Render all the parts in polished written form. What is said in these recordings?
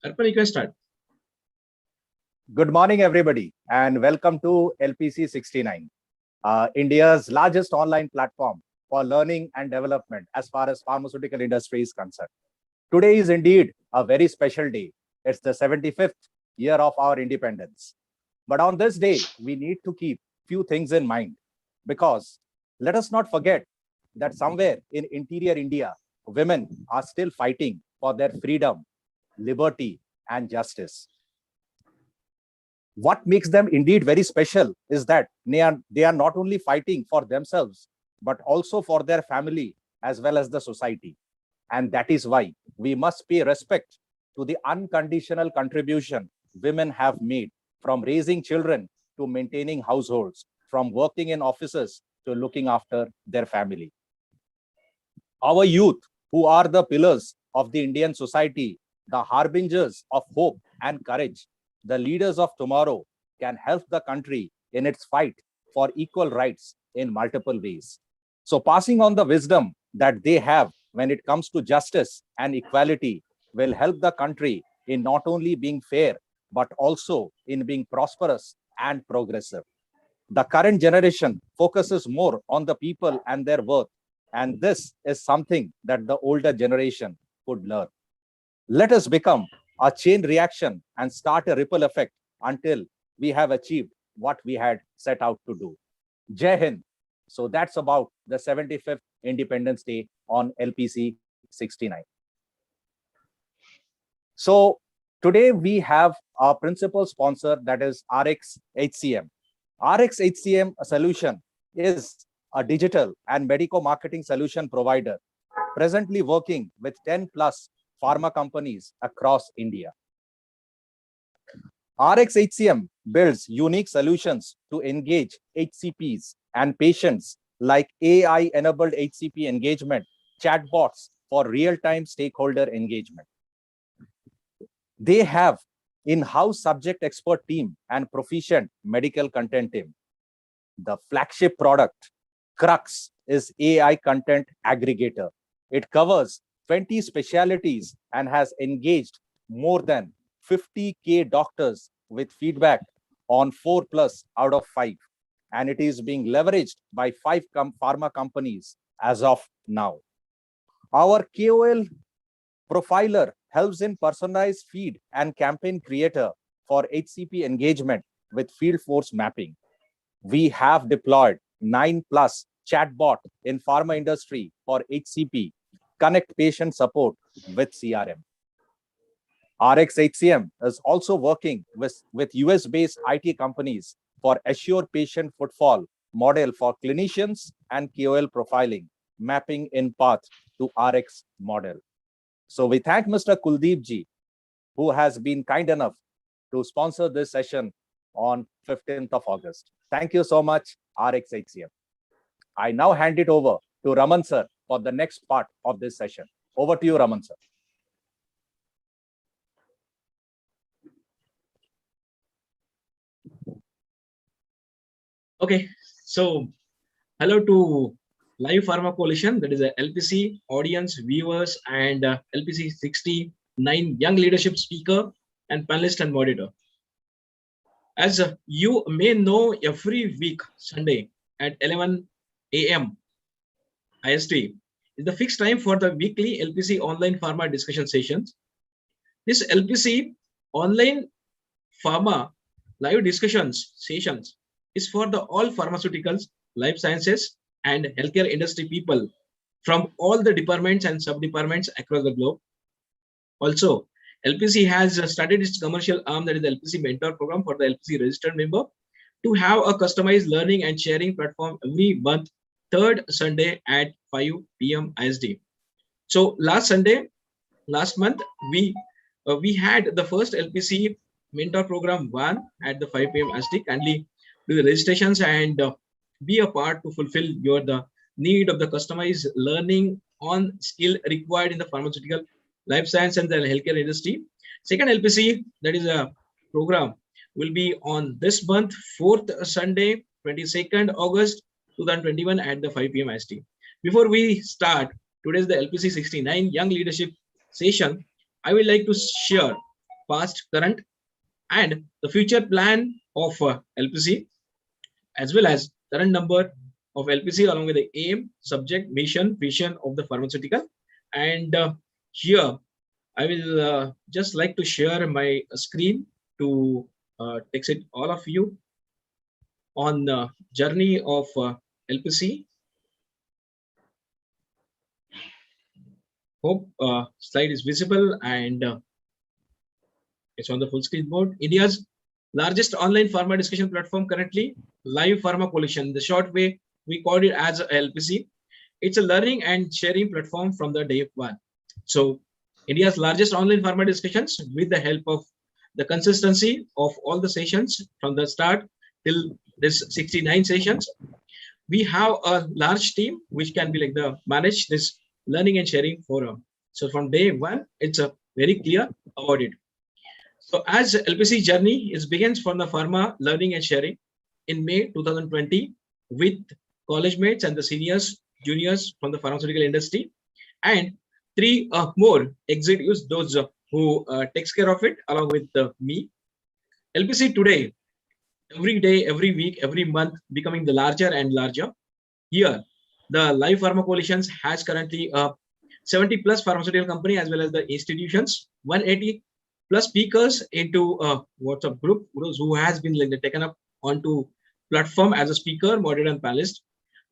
Arpan, you can start. Good morning, everybody, and welcome to LPC-69, India's largest online platform for learning and development as far as pharmaceutical industry is concerned. Today is indeed a very special day. It's the 75th year of our independence. But on this day, we need to keep few things in mind, because let us not forget that somewhere in interior India, women are still fighting for their freedom, liberty, and justice. What makes them indeed very special is that they are not only fighting for themselves, but also for their family as well as the society. And that is why we must pay respect to the unconditional contribution women have made, from raising children to maintaining households, from working in offices to looking after their family. Our youth, who are the pillars of the Indian society, the harbingers of hope and courage, the leaders of tomorrow, can help the country in its fight for equal rights in multiple ways. So passing on the wisdom that they have when it comes to justice and equality will help the country in not only being fair, but also in being prosperous and progressive. The current generation focuses more on the people and their worth, and this is something that the older generation could learn. Let us become a chain reaction and start a ripple effect until we have achieved what we had set out to do. Jai Hind. So that's about the 75th Independence Day on LPC 69. So today we have our principal sponsor, that is RX HCM. RX HCM solution is a digital and medico marketing solution provider presently working with 10 plus pharma companies across India. RX HCM builds unique solutions to engage HCPs and patients, like AI-enabled HCP engagement, chatbots for real-time stakeholder engagement. They have in-house subject expert team and proficient medical content team. The flagship product, Crux, is AI content aggregator. It covers 20 specialties and has engaged more than 50K doctors with feedback on 4 plus out of 5. And it is being leveraged by 5 pharma companies as of now. Our KOL profiler helps in personalized feed and campaign creator for HCP engagement with field force mapping. We have deployed 9 plus chatbot in pharma industry for HCP, connect patient support with CRM. RX HCM is also working with US-based IT companies for assure patient footfall model for clinicians and KOL profiling, mapping in path to RX model. So we thank Mr. Kuldeep ji, who has been kind enough to sponsor this session on 15th of August. Thank you so much, RX HCM. I now hand it over to Raman sir for the next part of this session. Over to you, Raman sir. Okay, so hello to Live Pharma Coalition, that is a LPC audience, viewers, and LPC 69 young leadership speaker and panelist and moderator. As you may know, every week, Sunday at 11 a.m. IST is the fixed time for the weekly LPC online pharma discussion sessions. This LPC online pharma live discussions sessions is for the all pharmaceuticals, life sciences, and healthcare industry people from all the departments and sub-departments across the globe. Also, LPC has started its commercial arm, that is the LPC Mentor Program, for the LPC registered member, to have a customized learning and sharing platform every month, third Sunday at 5 p.m. IST. So last month, we had the first LPC Mentor Program 1 at the 5 p.m. IST. Kindly do the registrations and be a part to fulfill the need of the customized learning on skill required in the pharmaceutical, life science, and the healthcare industry. Second LPC, that is a program, will be on this month, 4th Sunday, 22nd August 2021 at the 5 p.m. IST. Before we start today's the LPC 69 Young Leadership session, I would like to share past, current, and the future plan of LPC, as well as current number of LPC along with the aim, subject, mission, vision of the pharmaceutical. And here I will just like to share my screen to text it all of you on the journey of LPC. Hope slide is visible and it's on the full screen board. India's largest online pharma discussion platform currently, Live Pharma Coalition. The short way we called it as LPC. It's a learning and sharing platform from the day one. So India's largest online pharma discussions with the help of the consistency of all the sessions from the start till this 69 sessions. We have a large team which can be like the manage this learning and sharing forum. So from day one, it's a very clear about it. So as LPC journey is begins from the pharma learning and sharing in May 2020 with college mates and the seniors, juniors from the pharmaceutical industry, and three more executives, those who takes care of it along with me. LPC today, every day, every week, every month, becoming the larger and larger. Here, the Live Pharma Coalitions has currently 70 plus pharmaceutical company as well as the institutions, 180 plus speakers into WhatsApp group, those who has been like, taken up onto platform as a speaker, moderator, and panelist.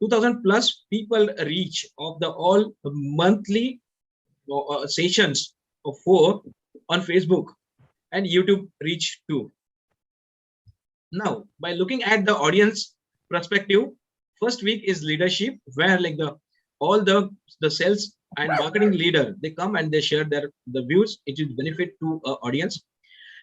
2,000 plus people reach of the all monthly sessions of 4 on Facebook and YouTube reach too. Now, by looking at the audience perspective, first week is leadership, where like all the sales and marketing leader, they come and they share the views. It will benefit to audience.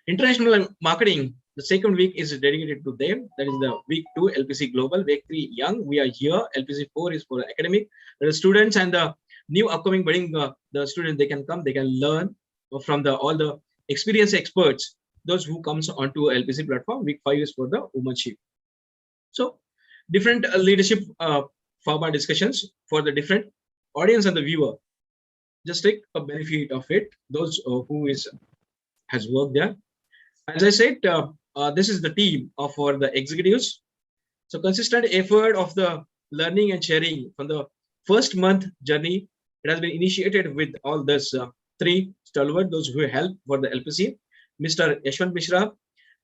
International marketing, the second week is dedicated to them. That is the week 2 LPC Global, week 3 Young. We are here. LPC 4 is for academic. The students and the new upcoming budding the students, they can come, they can learn from all the experienced experts, those who comes onto LPC platform. Week 5 is for the womanship. So different leadership pharma discussions for the different audience and the viewer. Just take a benefit of it, those who has worked there. As I said, this is the team for the executives. So consistent effort of the learning and sharing from the first month journey. It has been initiated with all this three stalwart, those who help for the LPC, Mr. Yashwant Mishra,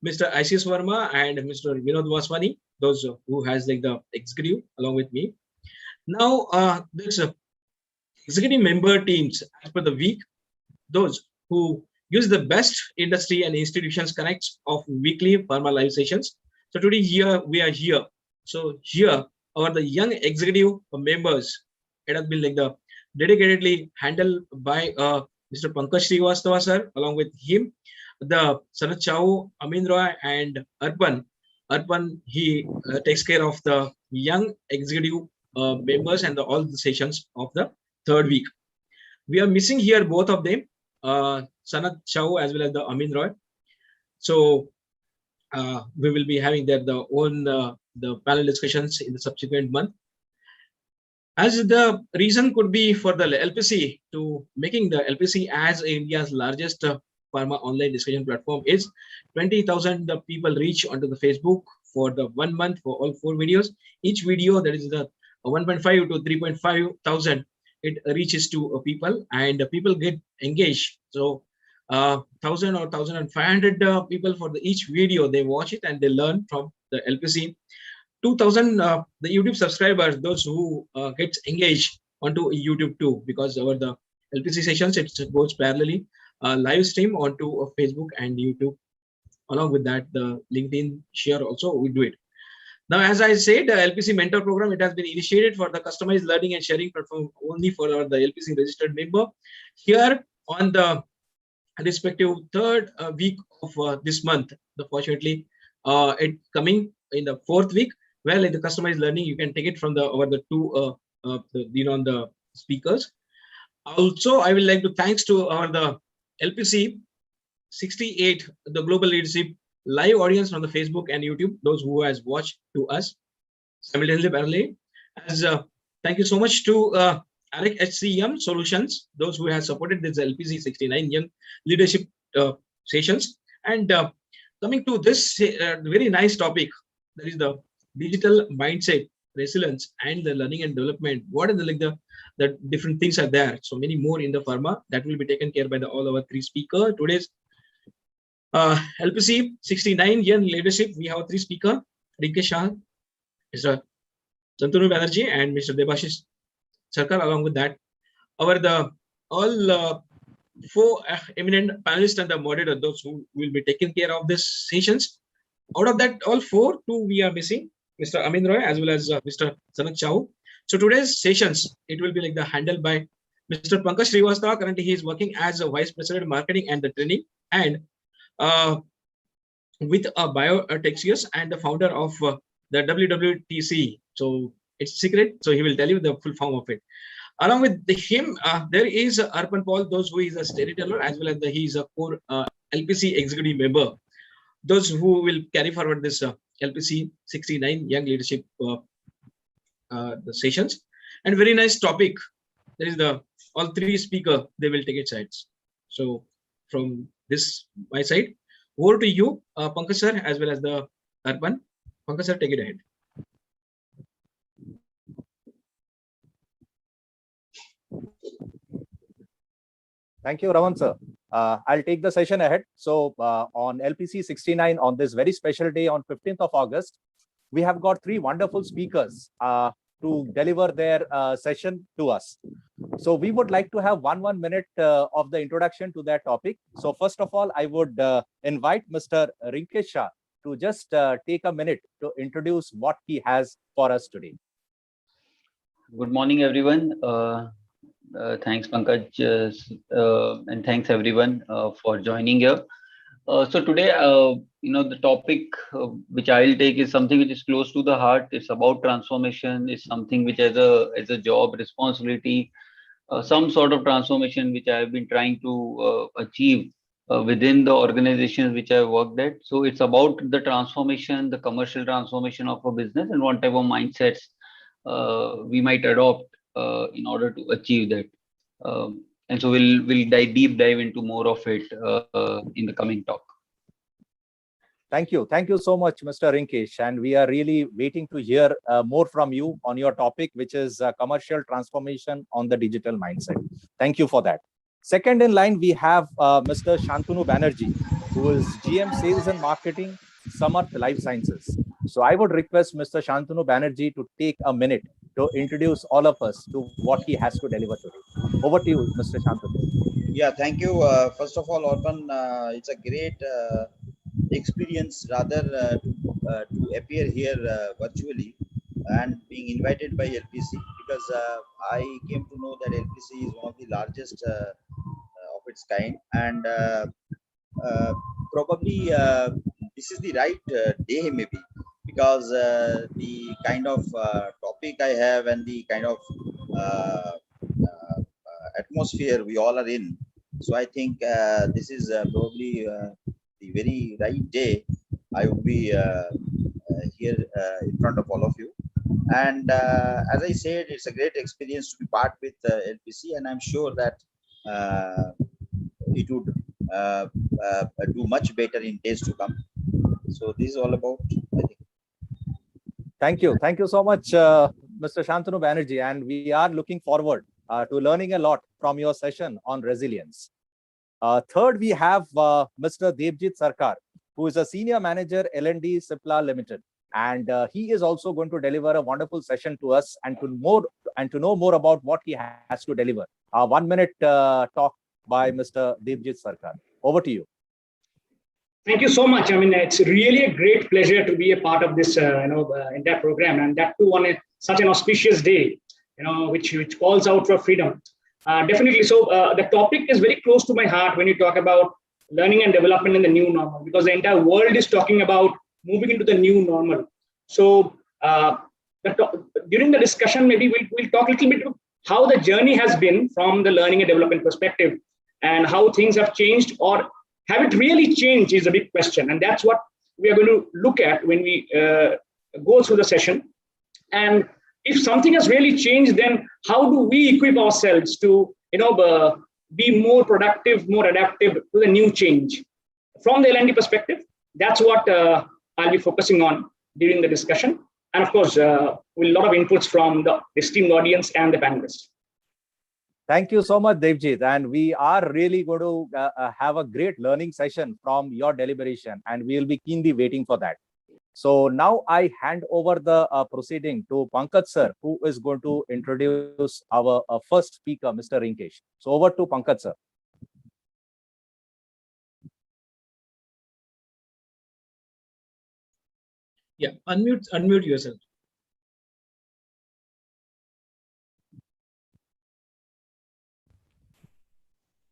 Mr. ICS Verma, and Mr. Vinod Vaswani, those who has like the executive along with me. Now, this executive member teams as per the week, those who use the best industry and institutions connects of weekly pharma live sessions. So today here we are here. So here are the young executive members. It has been like the dedicatedly handled by Mr. Pankaj Srivastava sir, along with him, the Sanat Chau, Amin Roy, and Arpan. Arpan, he takes care of the young executive members and all the sessions of the third week. We are missing here both of them, Sanat Chau as well as the Amin Roy. So we will be having the own the panel discussions in the subsequent month. As the reason could be for the LPC to making the LPC as India's largest pharma online discussion platform is 20,000 people reach onto the Facebook for the 1 month for all 4 videos. Each video, that is the 1.5 to 3.5 thousand, it reaches to people and people get engaged. So 1,000 or 1,500 people for each video, they watch it and they learn from the LPC. 2,000 the YouTube subscribers, those who get engaged onto YouTube too, because our the LPC sessions, it goes parallelly live stream onto Facebook and YouTube. Along with that, the LinkedIn share also we do it. Now, as I said, the LPC Mentor Program, it has been initiated for the customized learning and sharing platform only for the LPC registered member. Here on the respective third week of this month, fortunately, it coming in the 4th week. Well, in the customized learning, you can take it from the two the speakers. Also, I would like to thanks to the LPC 68, the global leadership live audience on the Facebook and YouTube, those who has watched to us simultaneously. As thank you so much to Alec HCM Solutions, those who have supported this LPC 69 young leadership sessions. And coming to this very nice topic, that is the digital mindset, resilience, and the learning and development. What are the different things are there? So many more in the pharma that will be taken care by all our three speakers. Today's LPC-69 young leadership. We have three speakers: Rinkesh Shah, Mr. Shanturu Banerjee, and Mr. Debashish Sarkar. Along with that, all four eminent panelists and the moderator, those who will be taking care of these sessions. Out of that, all four, two we are missing, Mr. Amin Roy as well as Mr. Sanak Chau. So today's sessions, it will be like the handled by Mr. Pankaj Srivastava. Currently, he is working as a Vice President Marketing and the Training, and with a Biotexius and the founder of the WWTC. So it's secret, so he will tell you the full form of it. Along with him, there is Arpan Paul, those who is a storyteller, as well as he is a core LPC executive member. Those who will carry forward this LPC-69 Young Leadership the sessions. And very nice topic. There is all three speakers, they will take it sides. So from this, my side, over to you, Pankaj sir, as well as the Arpan. Pankaj sir, take it ahead. Thank you, Raman sir. I'll take the session ahead. So on LPC-69, on this very special day on 15th of August, we have got three wonderful speakers to deliver their session to us. So we would like to have one minute of the introduction to that topic. So first of all, I would invite Mr. Rinkesh Shah to just take a minute to introduce what he has for us today. Good morning, everyone. Thanks, Pankaj, and thanks everyone for joining here. So today, the topic which I will take is something which is close to the heart. It's about transformation. It's something which as a job responsibility, some sort of transformation which I have been trying to achieve within the organizations which I have worked at. So it's about the transformation, the commercial transformation of a business, and what type of mindsets we might adopt in order to achieve that. And so we'll deep dive into more of it in the coming talk. Thank you so much, Mr. Rinkesh, and we are really waiting to hear more from you on your topic, which is commercial transformation on the digital mindset. Thank you for that. Second in line, we have Mr. Shanturu Banerjee, who is GM Sales and Marketing, Samarth Life Sciences. So I would request Mr. Shanturu Banerjee to take a minute to introduce all of us to what he has to deliver today. Over to you, Mr. Shanturu. Yeah, thank you. First of all, Arpan, it's a great experience rather to appear here virtually and being invited by LPC, because I came to know that LPC is one of the largest of its kind, and probably this is the right day maybe, because the kind of topic I have and the kind of atmosphere we all are in. So I think this is probably the very right day I would be here in front of all of you. And as I said, it's a great experience to be part with LPC, and I'm sure that it would do much better in days to come. So this is all about, I think. Thank you so much, Mr. Shantanu Banerjee, and we are looking forward to learning a lot from your session on resilience. Third, we have Mr. Devjit Sarkar, who is a Senior Manager, L&D Cipla Limited, and he is also going to deliver a wonderful session to us and to know more about what he has to deliver. 1 minute talk by Mr. Devjit Sarkar. Over to you. Thank you so much. I mean, it's really a great pleasure to be a part of this, entire program, and that too on such an auspicious day, which calls out for freedom. Definitely. So the topic is very close to my heart when you talk about learning and development in the new normal, because the entire world is talking about moving into the new normal. So during the discussion, maybe we'll talk a little bit about how the journey has been from the learning and development perspective, and how things have changed, or have it really changed is a big question. And that's what we are going to look at when we go through the session. And if something has really changed, then how do we equip ourselves to be more productive, more adaptive to the new change? from the L&D perspective, that's what I'll be focusing on during the discussion. And of course, with a lot of inputs from the esteemed audience and the panelists. Thank you so much, Devjit. And we are really going to have a great learning session from your deliberation, and we will be keenly waiting for that. So now I hand over the proceeding to Pankaj sir, who is going to introduce our first speaker, Mr. Rinkesh. So over to Pankaj sir. Yeah, unmute yourself.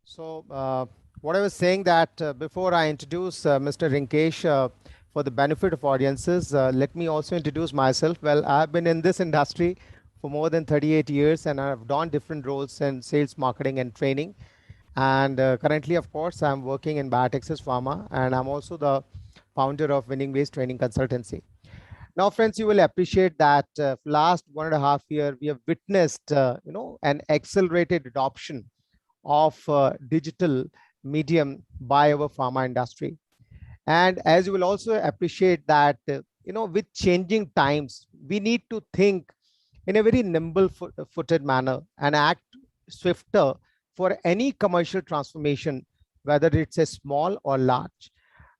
So what I was saying that before I introduce Mr. Rinkesh, for the benefit of audiences, let me also introduce myself. Well, I've been in this industry for more than 38 years, and I've done different roles in sales, marketing, and training. And currently, of course, I'm working in Biotex's Pharma, and I'm also the founder of Winning Ways Training Consultancy. Now, friends, you will appreciate that last 1.5 years, we have witnessed, an accelerated adoption of digital medium by our pharma industry. And as you will also appreciate that, with changing times, we need to think in a very nimble footed manner and act swifter for any commercial transformation, whether it's a small or large.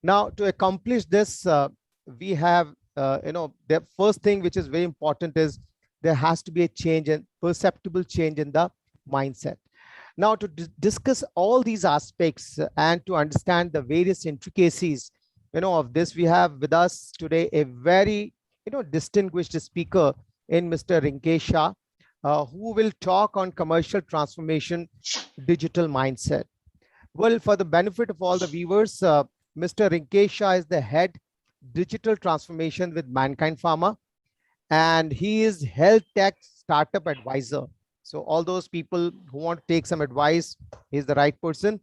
Now, to accomplish this, we have, the first thing which is very important is there has to be a change and perceptible change in the mindset. Now, to discuss all these aspects and to understand the various intricacies, of this, we have with us today a very, distinguished speaker in Mr. Rinkesh Shah, who will talk on commercial transformation, digital mindset. Well, for the benefit of all the viewers, Mr. Rinkesh Shah is the head digital transformation with Mankind Pharma, and he is health tech startup advisor. So all those people who want to take some advice, he's the right person.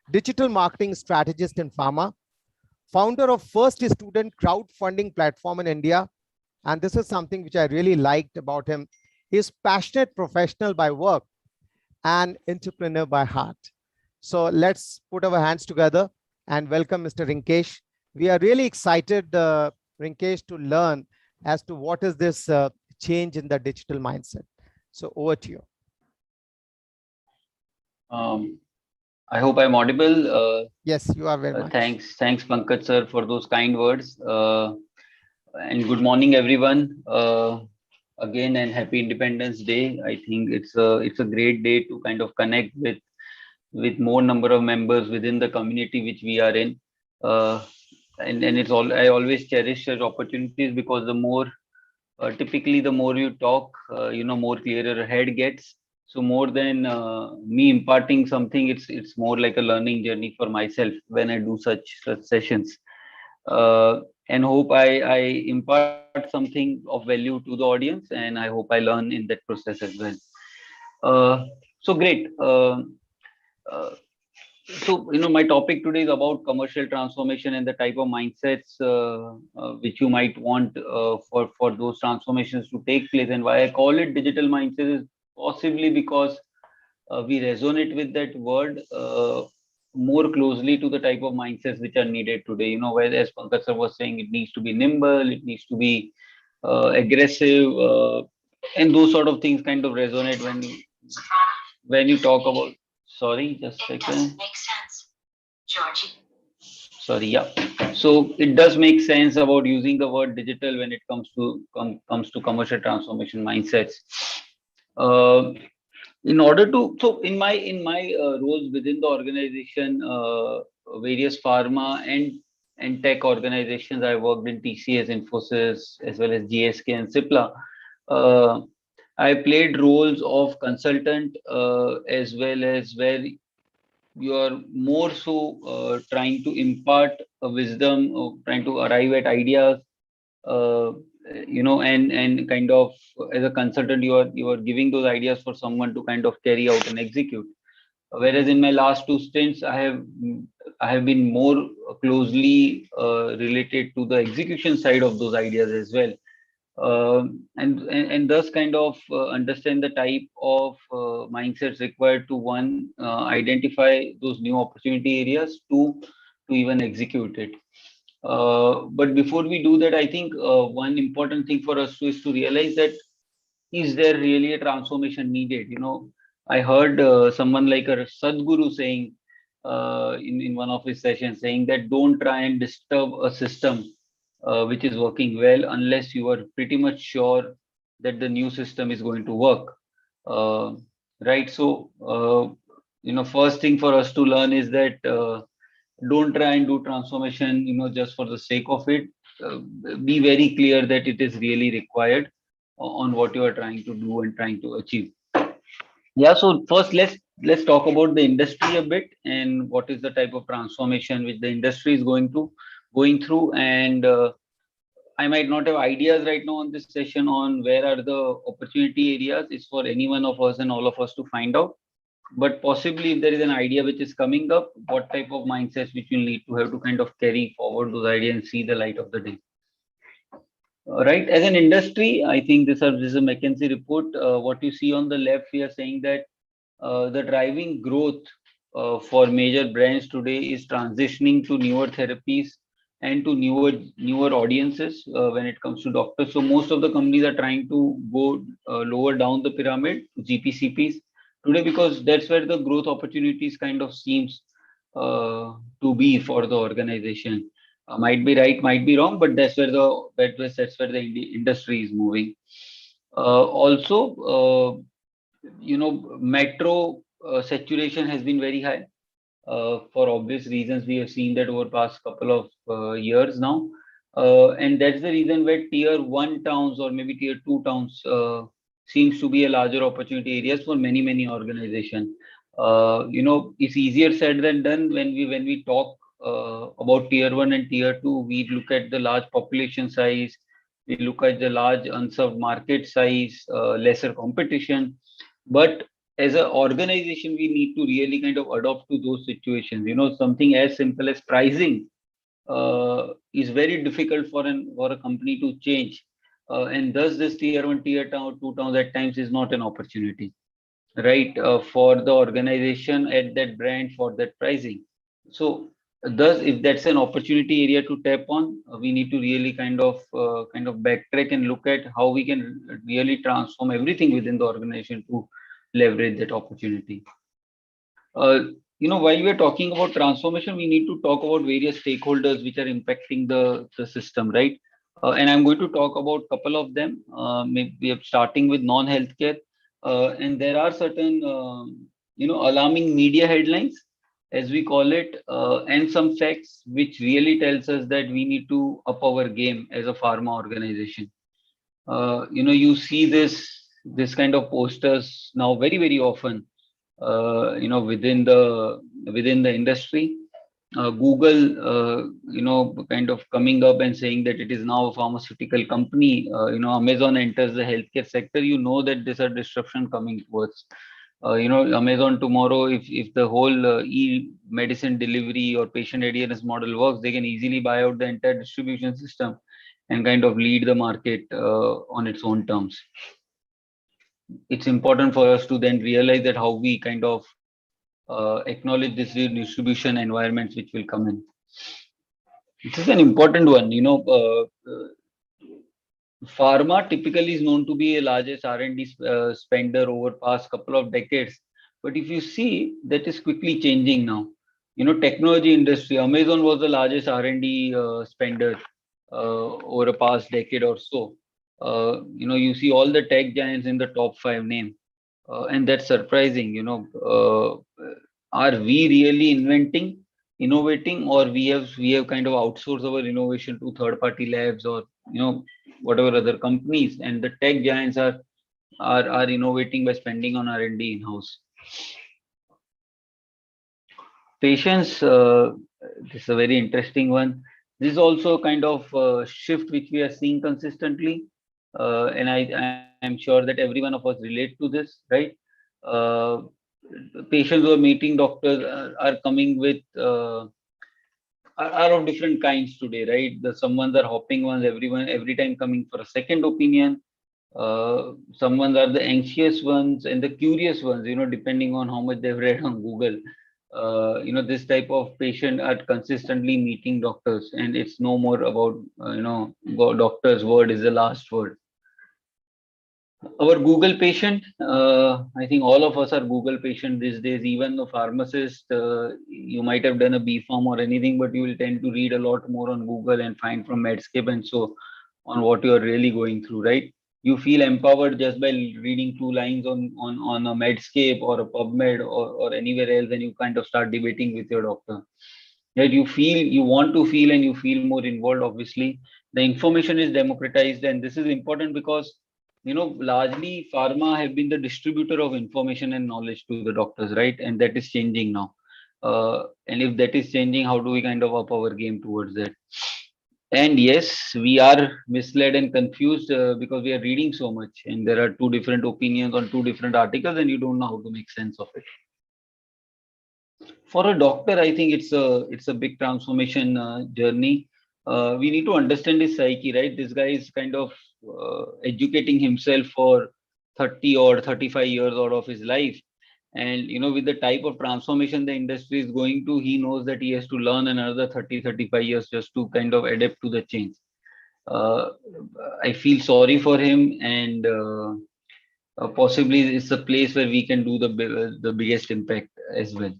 Digital marketing strategist in pharma, founder of first student crowdfunding platform in India. And this is something which I really liked about him. He's passionate professional by work and entrepreneur by heart. So let's put our hands together and welcome Mr. Rinkesh. We are really excited, Rinkesh, to learn as to what is this change in the digital mindset. So over to you. I hope I'm audible. Yes, you are very much. Thanks, Pankaj sir, for those kind words. And good morning, everyone. Again, and happy Independence Day. I think it's a great day to kind of connect with more number of members within the community which we are in. And it's all, I always cherish such opportunities because the more typically the more you talk, more clearer head gets. So more than me imparting something, it's more like a learning journey for myself when I do such sessions. And hope I impart something of value to the audience, and I hope I learn in that process as well. So great. So my topic today is about commercial transformation and the type of mindsets which you might want for those transformations to take place. And why I call it digital mindset is possibly because we resonate with that word more closely to the type of mindsets which are needed today. Where, as Pankaj sir was saying, it needs to be nimble, it needs to be aggressive, and those sort of things kind of resonate when you talk about. Sorry, just a second. Makes sense, Georgie. Sorry, yeah. So it does make sense about using the word digital when it comes to commercial transformation mindsets. In order to, so in my roles within the organization, various pharma and tech organizations, I worked in TCS, Infosys, as well as GSK and Cipla. I played roles of consultant as well as where you are more so trying to impart a wisdom, trying to arrive at ideas, and kind of as a consultant, you are giving those ideas for someone to kind of carry out and execute. Whereas in my last two stints, I have been more closely related to the execution side of those ideas as well. And thus kind of understand the type of mindsets required to one, identify those new opportunity areas, to to even execute it. But before we do that, I think one important thing for us is to realize that is there really a transformation needed? I heard someone like a Sadhguru saying in one of his sessions saying that don't try and disturb a system which is working well unless you are pretty much sure that the new system is going to work. Right. So, first thing for us to learn is that don't try and do transformation, just for the sake of it. Be very clear that it is really required on what you are trying to do and trying to achieve. Yeah, so first let's talk about the industry a bit and what is the type of transformation which the industry is going through. And I might not have ideas right now on this session on where are the opportunity areas. It's for any one of us and all of us to find out. But possibly if there is an idea which is coming up, what type of mindsets which you'll need to have to kind of carry forward those ideas and see the light of the day. Right, as an industry, I think this is a McKinsey report. What you see on the left, we are saying that the driving growth for major brands today is transitioning to newer therapies and to newer audiences when it comes to doctors. So most of the companies are trying to go lower down the pyramid, GPCPs today, because that's where the growth opportunities kind of seems to be for the organization. Might be right, might be wrong, but that's where the industry is moving. Also, metro saturation has been very high for obvious reasons. We have seen that over past couple of years now, and that's the reason where tier 1 towns or maybe tier 2 towns seems to be a larger opportunity areas for many organizations. It's easier said than done when we talk about tier 1 and tier 2. We look at the large population size, we look at the large unserved market size, lesser competition. But as an organization, we need to really kind of adopt to those situations. Something as simple as pricing is very difficult for a company to change. And thus this tier 1, tier 2 towns at times is not an opportunity, right, for the organization at that brand for that pricing. So thus, if that's an opportunity area to tap on, we need to really kind of backtrack and look at how we can really transform everything within the organization to leverage that opportunity. While we're talking about transformation, we need to talk about various stakeholders which are impacting the system, right? And I'm going to talk about a couple of them. Maybe starting with non-healthcare, and there are certain alarming media headlines, as we call it, and some facts which really tells us that we need to up our game as a pharma organization. You see this kind of posters now very often, within the industry. Google, kind of coming up and saying that it is now a pharmaceutical company. Amazon enters the healthcare sector. That there's a disruption coming towards. Amazon tomorrow, if the whole e-medicine delivery or patient adherence model works, they can easily buy out the entire distribution system and kind of lead the market on its own terms. It's important for us to then realize that how we kind of acknowledge this distribution environments which will come in. This is an important one. Pharma typically is known to be a largest R&D spender over past couple of decades. But if you see, that is quickly changing now. Technology industry, Amazon was the largest R&D spender over a past decade or so. You see all the tech giants in the top 5 name. And that's surprising. Are we really innovating, or we have kind of outsourced our innovation to third-party labs or whatever other companies, and the tech giants are innovating by spending on R&D in-house. Patients, this is a very interesting one. This is also kind of a shift which we are seeing consistently, and I'm sure that every one of us relate to this, right? Patients who are meeting doctors are coming with are of different kinds today, right? Some ones are hopping ones, every time coming for a second opinion. Some ones are the anxious ones and the curious ones, depending on how much they've read on Google. this type of patient are consistently meeting doctors, and it's no more about doctor's word is the last word. Our Google patient, I think all of us are Google patient these days. Even the pharmacist, you might have done a B.Pharm or anything, but you will tend to read a lot more on Google and find from Medscape and so on what you are really going through, right? You feel empowered just by reading 2 lines on a Medscape or a PubMed or anywhere else, and you kind of start debating with your doctor. Right? You want to feel, and you feel more involved. Obviously, the information is democratized, and this is important because largely pharma have been the distributor of information and knowledge to the doctors, right? And that is changing now. And if that is changing, how do we kind of up our game towards that? And yes, we are misled and confused because we are reading so much, and there are 2 different opinions on 2 different articles, and you don't know how to make sense of it. For a doctor, I think it's a big transformation journey. We need to understand his psyche, right? This guy is kind of educating himself for 30 or 35 years out of his life. And, with the type of transformation the industry is going to, he knows that he has to learn another 30, 35 years just to kind of adapt to the change. I feel sorry for him, and possibly it's a place where we can do the biggest impact as well.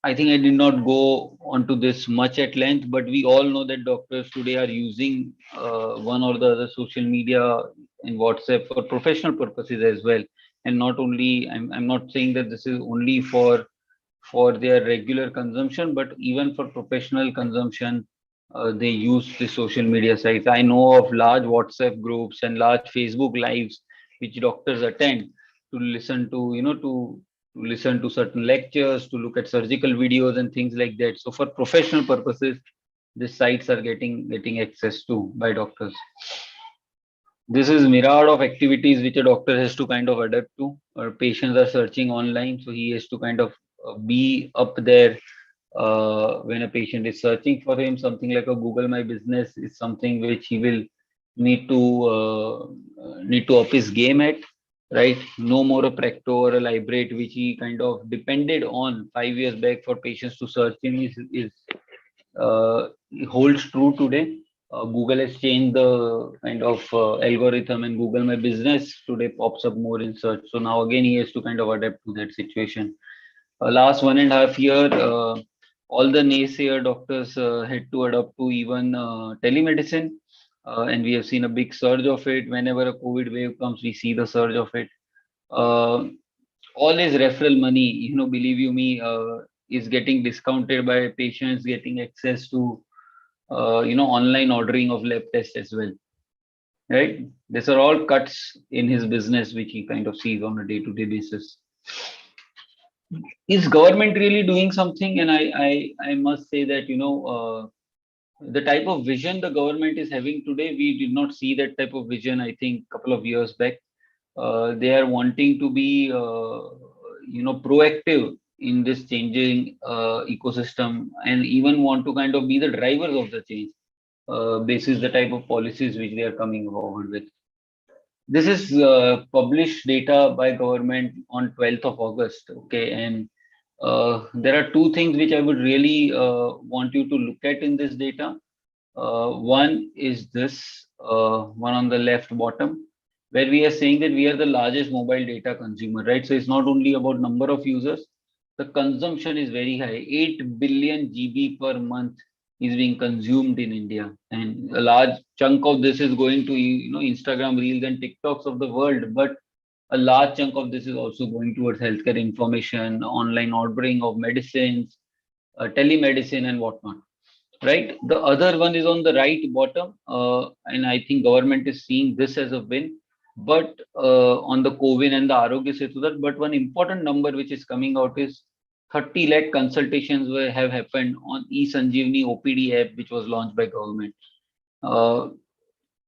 I think I did not go onto this much at length, but we all know that doctors today are using one or the other social media and WhatsApp for professional purposes as well. And not only, I'm not saying that this is only for their regular consumption, but even for professional consumption, they use the social media sites. I know of large WhatsApp groups and large Facebook lives which doctors attend to listen to, to listen to certain lectures, to look at surgical videos and things like that. So for professional purposes, these sites are getting access to by doctors. This is myriad of activities which a doctor has to kind of adapt to. Or patients are searching online, so he has to kind of be up there when a patient is searching for him. Something like a Google My Business is something which he will need to up his game at. Right, no more a Practo or a Librate, which he kind of depended on 5 years back for patients to search him, holds true today. Google has changed the kind of algorithm, and Google My Business today pops up more in search. So now again, he has to kind of adapt to that situation. Last 1.5 years, all the naysayer doctors had to adapt to even telemedicine. And we have seen a big surge of it. Whenever a COVID wave comes, we see the surge of it. All his referral money, believe you me, is getting discounted by patients getting access to, online ordering of lab tests as well. Right? These are all cuts in his business, which he kind of sees on a day-to-day basis. Is government really doing something? And I must say that, the type of vision the government is having today, we did not see that type of vision, I think, a couple of years back. They are wanting to be, proactive in this changing ecosystem, and even want to kind of be the drivers of the change, basis the type of policies which they are coming forward with. This is published data by government on 12th of August. Okay, and there are 2 things which I would really want you to look at in this data. One is this one on the left bottom, where we are saying that we are the largest mobile data consumer, right? So it's not only about number of users, the consumption is very high. 8 billion GB per month is being consumed in India, and a large chunk of this is going to Instagram Reels and TikToks of the world, but a large chunk of this is also going towards healthcare information, online ordering of medicines, telemedicine and whatnot. Right. The other one is on the right bottom, and I think government is seeing this as a win. But on the COVID and the Arogya Setu, but one important number which is coming out is 30 lakh consultations have happened on eSanjeevani OPD app, which was launched by government.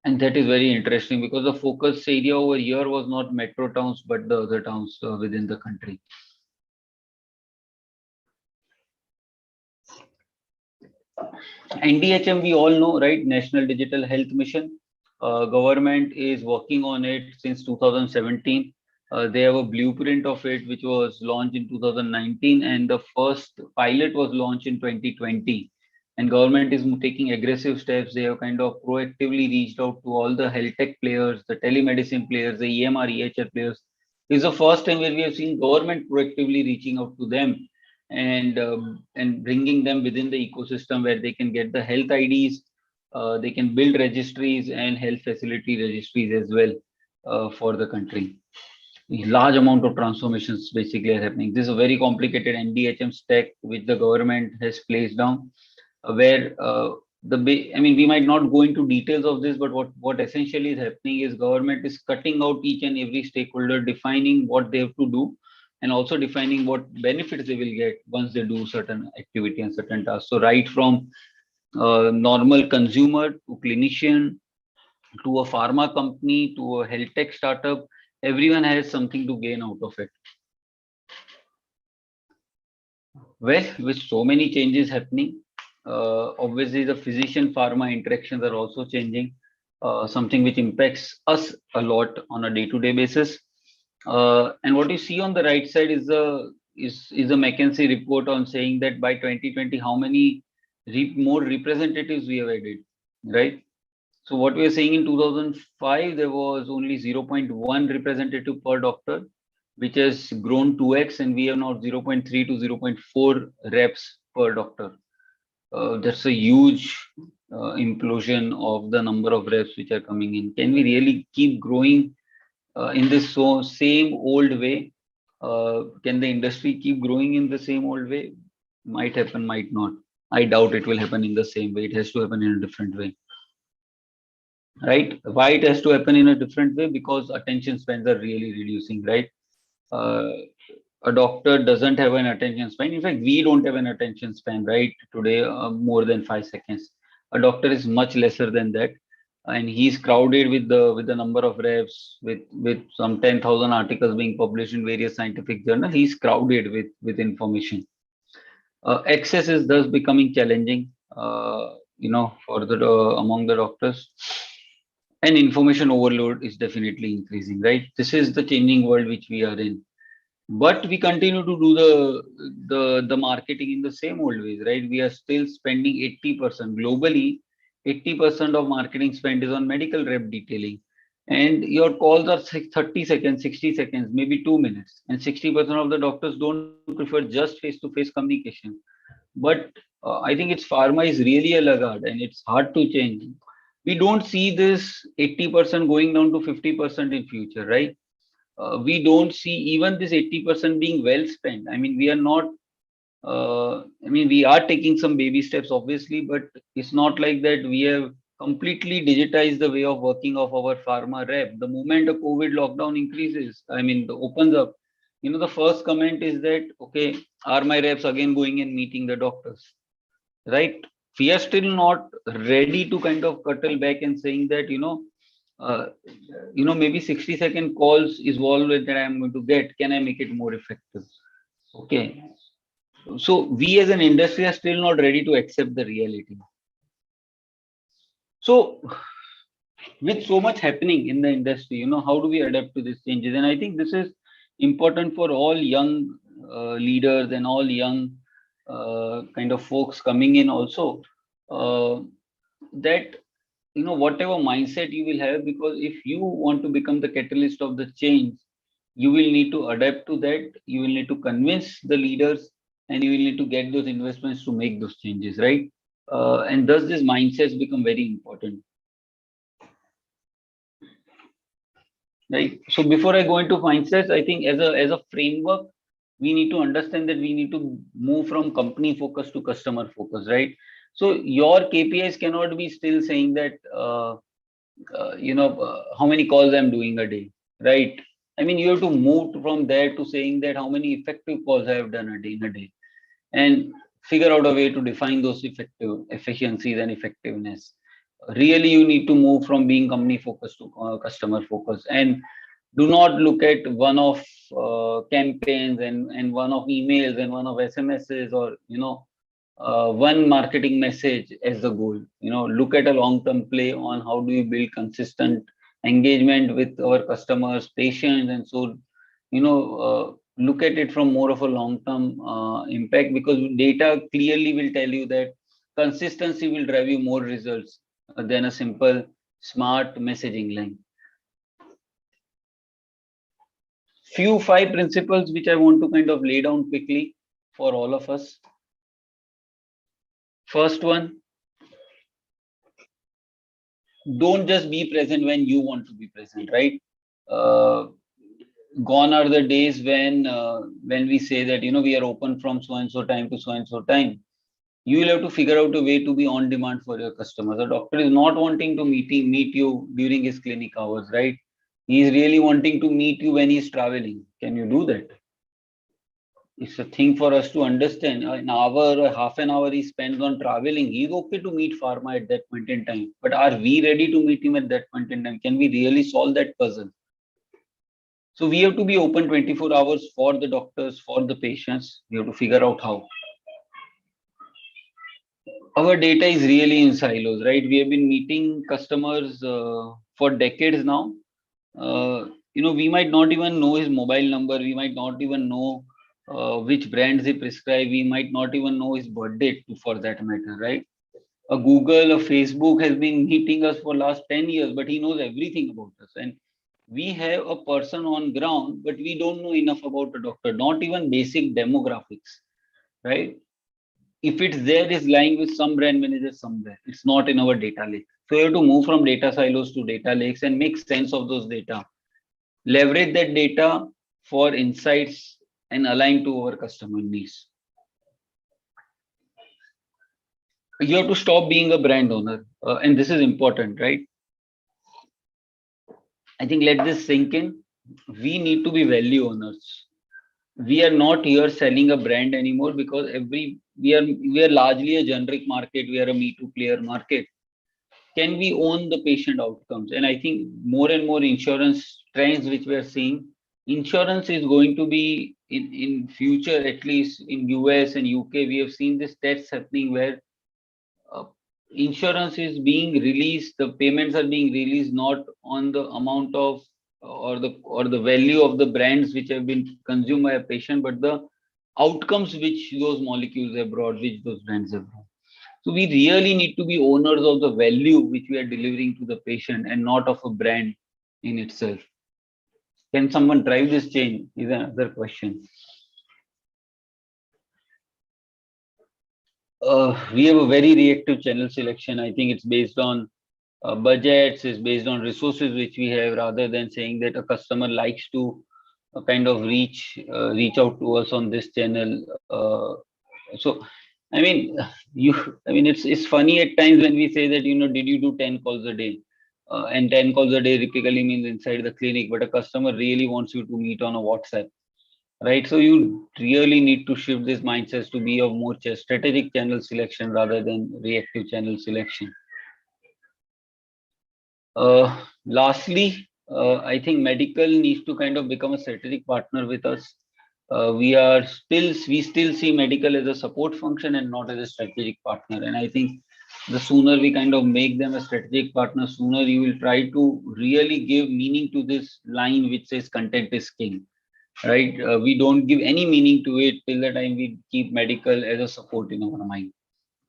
And that is very interesting because the focus area over here was not metro towns, but the other towns within the country. NDHM, we all know, right? National Digital Health Mission. Government is working on it since 2017. They have a blueprint of it, which was launched in 2019, and the first pilot was launched in 2020. And government is taking aggressive steps. They have kind of proactively reached out to all the health tech players, the telemedicine players, the EMR, EHR players. This is the first time where we have seen government proactively reaching out to them and bringing them within the ecosystem where they can get the health IDs, they can build registries and health facility registries as well for the country. Large amount of transformations basically are happening. This is a very complicated NDHM stack which the government has placed down, where we might not go into details of this, but what essentially is happening is government is cutting out each and every stakeholder, defining what they have to do, and also defining what benefits they will get once they do certain activity and certain tasks. So right from normal consumer to clinician to a pharma company to a health tech startup, everyone has something to gain out of it. Well, with so many changes happening, obviously the physician pharma interactions are also changing, something which impacts us a lot on a day-to-day basis. And what you see on the right side is a McKinsey report on saying that by 2020, how many more representatives we have added, right? So what we are saying in 2005, there was only 0.1 representative per doctor, which has grown 2x, and we have now 0.3 to 0.4 reps per doctor. That's a huge implosion of the number of reps which are coming in. Can we really keep growing in this same old way? Can the industry keep growing in the same old way? Might happen, might not. I doubt it will happen in the same way. It has to happen in a different way. Right? Why it has to happen in a different way? Because attention spans are really reducing, right? A doctor doesn't have an attention span. In fact, we don't have an attention span, right? Today, more than 5 seconds. A doctor is much lesser than that, and he's crowded with the number of reps, with some 10,000 articles being published in various scientific journals. He's crowded with information. Access is thus becoming challenging, for the among the doctors. And information overload is definitely increasing, right? This is the changing world which we are in. But we continue to do the marketing in the same old ways, right? We are still spending 80% globally. 80% of marketing spend is on medical rep detailing, and your calls are 30 seconds, 60 seconds, maybe 2 minutes. And 60% of the doctors don't prefer just face-to-face communication. But I think it's pharma is really a laggard, and it's hard to change. We don't see this 80% going down to 50% in future, right? We don't see even this 80% being well spent. I mean, we are not, we are taking some baby steps, obviously, but it's not like that we have completely digitized the way of working of our pharma rep. The moment a COVID lockdown increases, opens up, the first comment is that, okay, are my reps again going and meeting the doctors, right? We are still not ready to kind of curtail back and saying that, maybe 60-second calls is all that I'm going to get. Can I make it more effective? Okay. So we as an industry are still not ready to accept the reality. So with so much happening in the industry, how do we adapt to these changes? And I think this is important for all young leaders and all young kind of folks coming in also, that whatever mindset you will have, because if you want to become the catalyst of the change, you will need to adapt to that. You will need to convince the leaders, and you will need to get those investments to make those changes, right? And thus this mindsets become very important, right? So before I go into mindsets, I think as a framework, we need to understand that we need to move from company focus to customer focus, right? So your KPIs cannot be still saying that, how many calls I'm doing a day, right? I mean, you have to move from there to saying that how many effective calls I have done in a day, and figure out a way to define those effective efficiencies and effectiveness. Really, you need to move from being company focused to customer focused, and do not look at one-off campaigns and one-off emails and one-off SMSs or one marketing message as the goal. Look at a long-term play on how do you build consistent engagement with our customers, patients, and so look at it from more of a long-term impact, because data clearly will tell you that consistency will drive you more results than a simple smart messaging line. Few 5 principles which I want to kind of lay down quickly for all of us. First one, don't just be present when you want to be present, right? Gone are the days when we say that we are open from so and so time to so and so time. You will have to figure out a way to be on demand for your customers. The doctor is not wanting to meet you during his clinic hours, right? He is really wanting to meet you when he's traveling. Can you do that? It's a thing for us to understand. An hour, half an hour he spends on traveling. He's okay to meet Pharma at that point in time. But are we ready to meet him at that point in time? Can we really solve that puzzle? So we have to be open 24 hours for the doctors, for the patients. We have to figure out how. Our data is really in silos, right? We have been meeting customers for decades now. We might not even know his mobile number. We might not even know which brands he prescribe. We might not even know his birth date, for that matter, right? A Google, a Facebook has been meeting us for last 10 years, but he knows everything about us. And we have a person on ground, but we don't know enough about the doctor, not even basic demographics, right? If it's there, it's lying with some brand manager somewhere. It's not in our data lake. So you have to move from data silos to data lakes and make sense of those data. Leverage that data for insights and align to our customer needs. You have to stop being a brand owner. And this is important, right? I think let this sink in. We need to be value owners. We are not here selling a brand anymore, because we are largely a generic market. We are a Me Too player market. Can we own the patient outcomes? And I think more and more insurance trends which we are seeing, insurance is going to be in future, at least in US and UK, we have seen this tests happening where insurance is being released, the payments are being released not on the amount of or the value of the brands which have been consumed by a patient, but the outcomes which those molecules have brought, which those brands have brought. So we really need to be owners of the value which we are delivering to the patient and not of a brand in itself. Can someone drive this change is another question. We have a very reactive channel selection. I think it's based on budgets, is based on resources which we have, rather than saying that a customer likes to kind of reach out to us on this channel. So I mean, it's funny at times when we say that, did you do 10 calls a day? And 10 calls a day typically means inside the clinic, but a customer really wants you to meet on a WhatsApp, right? So you really need to shift this mindset to be of more strategic channel selection rather than reactive channel selection. Lastly, I think medical needs to kind of become a strategic partner with us. We still see medical as a support function and not as a strategic partner. And I think the sooner we kind of make them a strategic partner, sooner you will try to really give meaning to this line which says content is king, right? We don't give any meaning to it till the time we keep medical as a support in our mind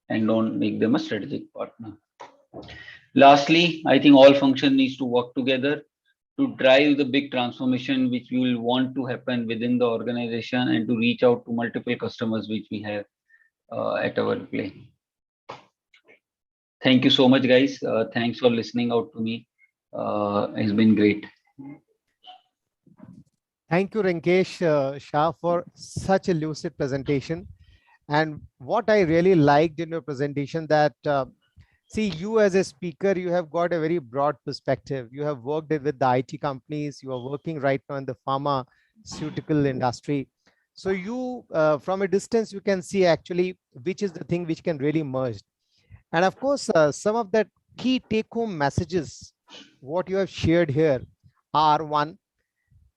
and don't make them a strategic partner. Lastly, I think all function needs to work together to drive the big transformation which we will want to happen within the organization and to reach out to multiple customers which we have at our play. Thank you so much, guys. Thanks for listening out to me. It's been great. Thank you, Rinkesh Shah, for such a lucid presentation. And what I really liked in your presentation that see, you as a speaker, you have got a very broad perspective. You have worked with the IT companies. You are working right now in the pharmaceutical industry. So you, from a distance, you can see actually which is the thing which can really merge. And of course, some of the key take-home messages, what you have shared here are one,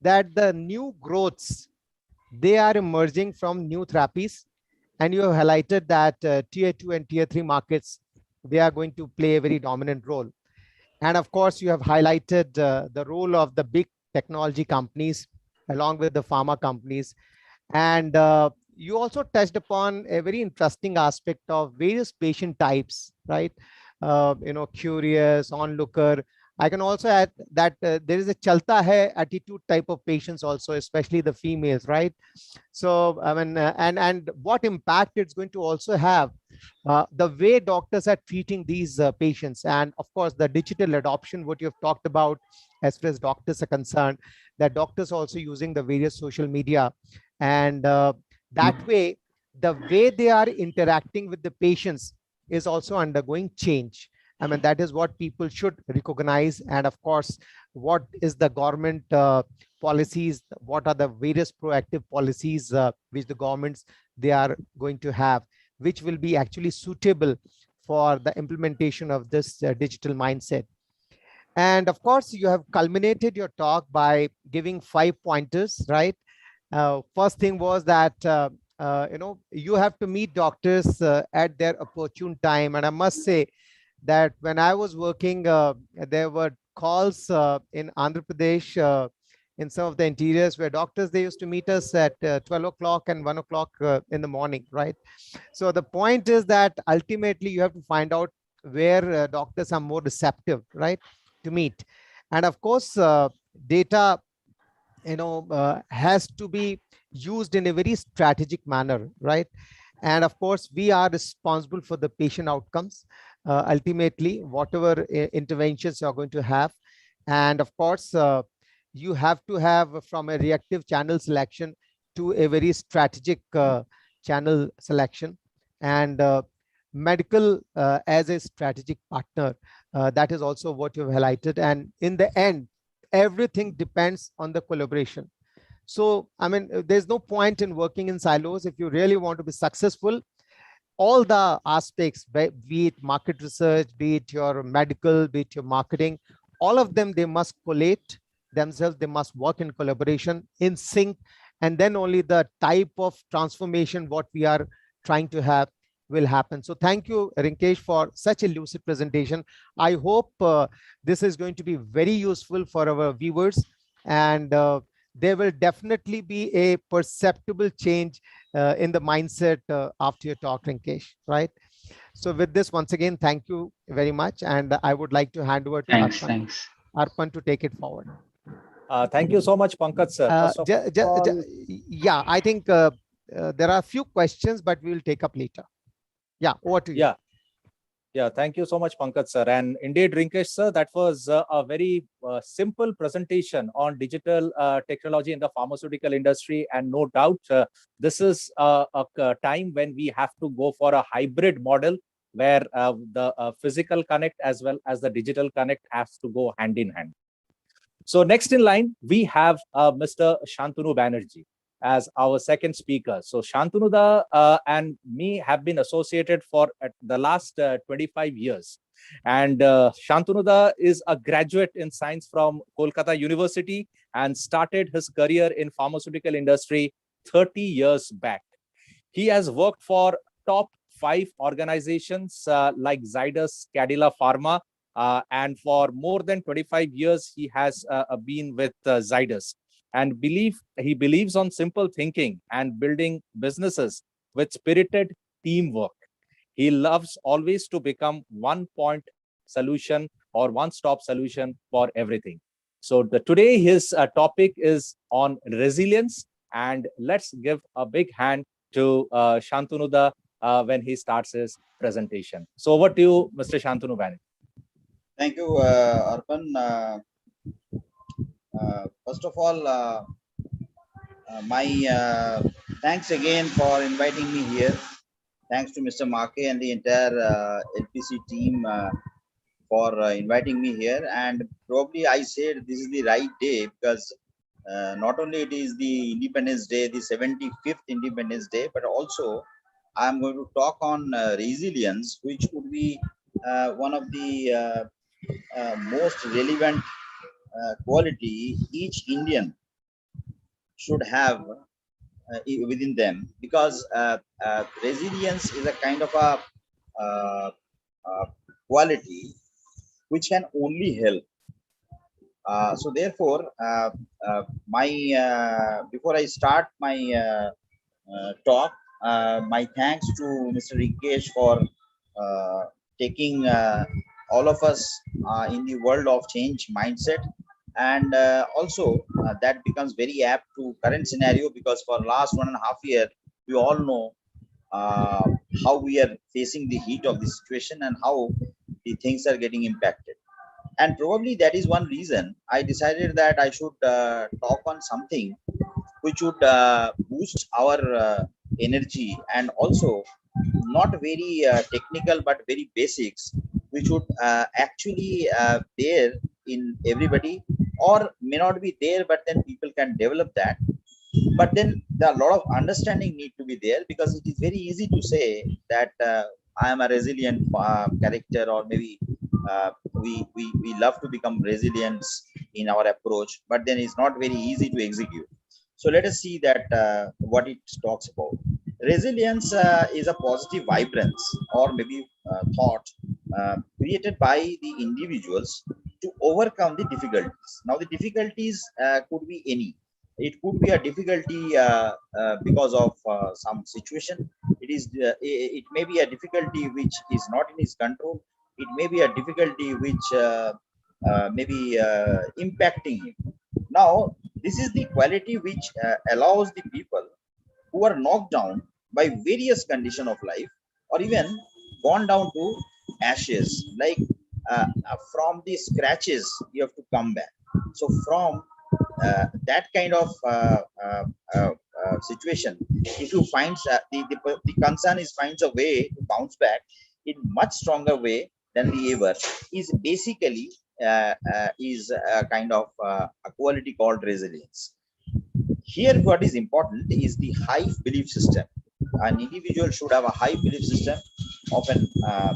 that the new growths, they are emerging from new therapies. And you have highlighted that tier 2 and tier 3 markets, they are going to play a very dominant role. And of course, you have highlighted the role of the big technology companies along with the pharma companies. And you also touched upon a very interesting aspect of various patient types, right? Curious, onlooker. I can also add that there is a chalta hai attitude type of patients also, especially the females, right? So I mean, and what impact it's going to also have, the way doctors are treating these patients, and of course the digital adoption, what you've talked about as far as doctors are concerned, that doctors also using the various social media, and that way the way they are interacting with the patients is also undergoing change. I mean, that is what people should recognize. And of course, what is the government policies, what are the various proactive policies which the governments they are going to have, which will be actually suitable for the implementation of this digital mindset. And of course, you have culminated your talk by giving 5 pointers, right? First thing was that you have to meet doctors at their opportune time. And I must say that when I was working, there were calls in Andhra Pradesh, in some of the interiors, where doctors, they used to meet us at 12 o'clock and 1 o'clock in the morning, right? So the point is that ultimately you have to find out where doctors are more receptive, right, to meet. And of course, data has to be used in a very strategic manner, right? And of course, we are responsible for the patient outcomes, ultimately, whatever interventions you're going to have. And of course, you have to have from a reactive channel selection to a very strategic channel selection, and medical as a strategic partner. That is also what you've highlighted. And in the end, everything depends on the collaboration. So, I mean, there's no point in working in silos. If you really want to be successful, all the aspects, be it market research, be it your medical, be it your marketing, all of them, they must collate themselves. They must work in collaboration, in sync, and then only the type of transformation what we are trying to have will happen. So thank you, Rinkesh, for such a lucid presentation. I hope this is going to be very useful for our viewers, and there will definitely be a perceptible change in the mindset after your talk, Rinkesh, right? So with this, once again, thank you very much. And I would like to hand over to Arpan to take it forward. Thank you so much, Pankaj, sir. First of all, yeah, I think there are a few questions, but we will take up later. Yeah, over to you. Yeah, thank you so much, Pankaj, sir. And indeed, Rinkesh, sir, that was a very simple presentation on digital technology in the pharmaceutical industry. And no doubt, this is a time when we have to go for a hybrid model where the physical connect as well as the digital connect has to go hand in hand. So next in line, we have Mr. Shanturu Banerjee as our second speaker. So Shantanu and me have been associated for the last 25 years. And Shantanu is a graduate in science from Kolkata University and started his career in pharmaceutical industry 30 years back. He has worked for top 5 organizations like Zydus, Cadila Pharma, and for more than 25 years, he has been with Zydus. And he believes on simple thinking and building businesses with spirited teamwork. He loves always to become one-point solution or one-stop solution for everything. So today his topic is on resilience, and let's give a big hand to Shantanu when he starts his presentation. So over to you, Mr. Shantanu Banerjee. Thank you, Arpan. First of all, my thanks again for inviting me here. Thanks to Mr. Marke and the entire LPC team for inviting me here. And probably I said this is the right day because not only it is the Independence Day, the 75th Independence Day, but also I am going to talk on resilience, which would be one of the most relevant quality each Indian should have within them, because resilience is a kind of a quality which can only help So therefore, before I start my talk, my thanks to Mr. Rinkesh for taking all of us in the world of change mindset, and also that becomes very apt to current scenario, because for last 1.5 years we all know uh, how we are facing the heat of the situation and how the things are getting impacted. And probably that is one reason I decided that I should talk on something which would boost our energy, and also not very technical but very basics, which would actually there in everybody, or may not be there, but then people can develop that. But then there are a lot of understanding need to be there, because it is very easy to say that I am a resilient character, or maybe we love to become resilient in our approach, but then it's not very easy to execute. So let us see that what it talks about. Resilience is a positive vibrance, or maybe thought created by the individuals to overcome the difficulties. Now the difficulties could be any. It could be a difficulty because of some situation. It may be a difficulty which is not in his control. It may be a difficulty which may be impacting him. Now this is the quality which allows the people who are knocked down by various condition of life, or even gone down to ashes, like from the scratches you have to come back. So from that kind of situation, if you find the concern is finds a way to bounce back in much stronger way than the ever, is basically is a kind of a quality called resilience. Here what is important is the high belief system. An individual should have a high belief system of an uh,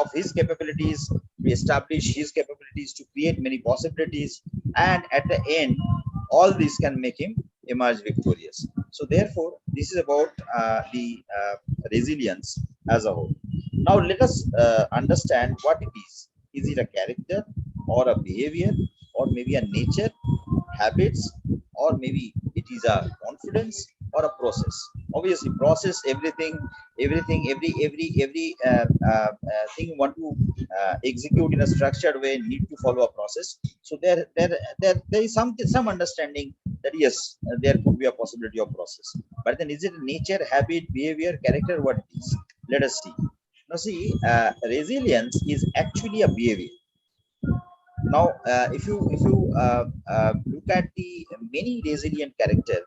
of his capabilities, to establish his capabilities, to create many possibilities, and at the end all this can make him emerge victorious. So therefore this is about the resilience as a whole. Now let us understand what it is. Is it a character, or a behavior, or maybe a nature, habits, or maybe it is a confidence, or a process? Obviously process, every thing you want to execute in a structured way need to follow a process. So there is some understanding that yes, there could be a possibility of process. But then is it nature, habit, behavior, character? What it is, let us see. Now see, resilience is actually a behavior. Now if you look at the many resilient character,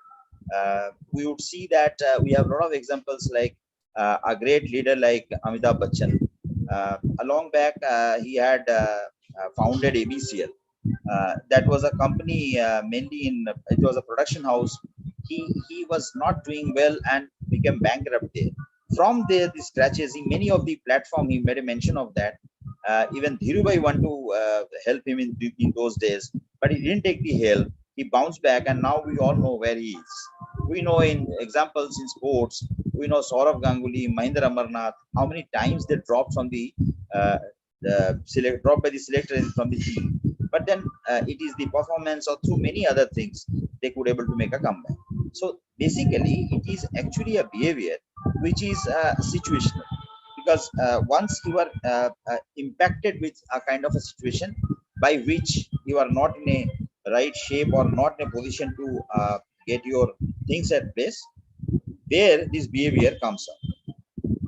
we would see that we have a lot of examples, like a great leader like Amitabh Bachchan. Along back, he had founded ABCL. That was a company, mainly in, it was a production house. He was not doing well and became bankrupt there. From there, the scratches in many of the platform, he made a mention of that. Even Dhirubai want to help him in those days, but he didn't take the help. He bounced back, and now we all know where he is. We know in examples in sports, we know Saurav Ganguly, Mahendra Amarnath, how many times they dropped from uh, dropped by the selector from the team. But then it is the performance, or through many other things, they could able to make a comeback. So basically it is actually a behavior which is situational, because once you are impacted with a kind of a situation by which you are not in a right shape, or not in a position to get your things at place, there this behavior comes up.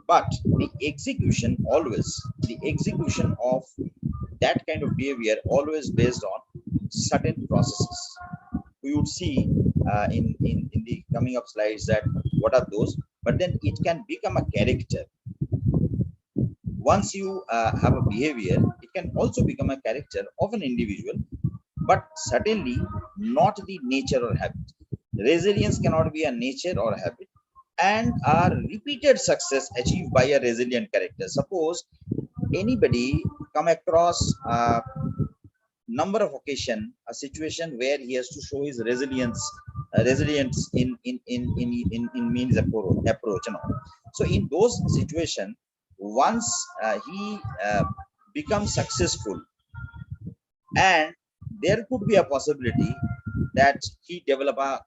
But the execution of that kind of behavior always based on certain processes. We would see in the coming up slides that what are those. But then it can become a character. Once you have a behavior, it can also become a character of an individual, but certainly not the nature or habit. Resilience cannot be a nature or a habit, and are repeated success achieved by a resilient character. Suppose anybody come across number of occasion a situation where he has to show his resilience in means approach, you know. So in those situation, once he becomes successful, and there could be a possibility that he develop a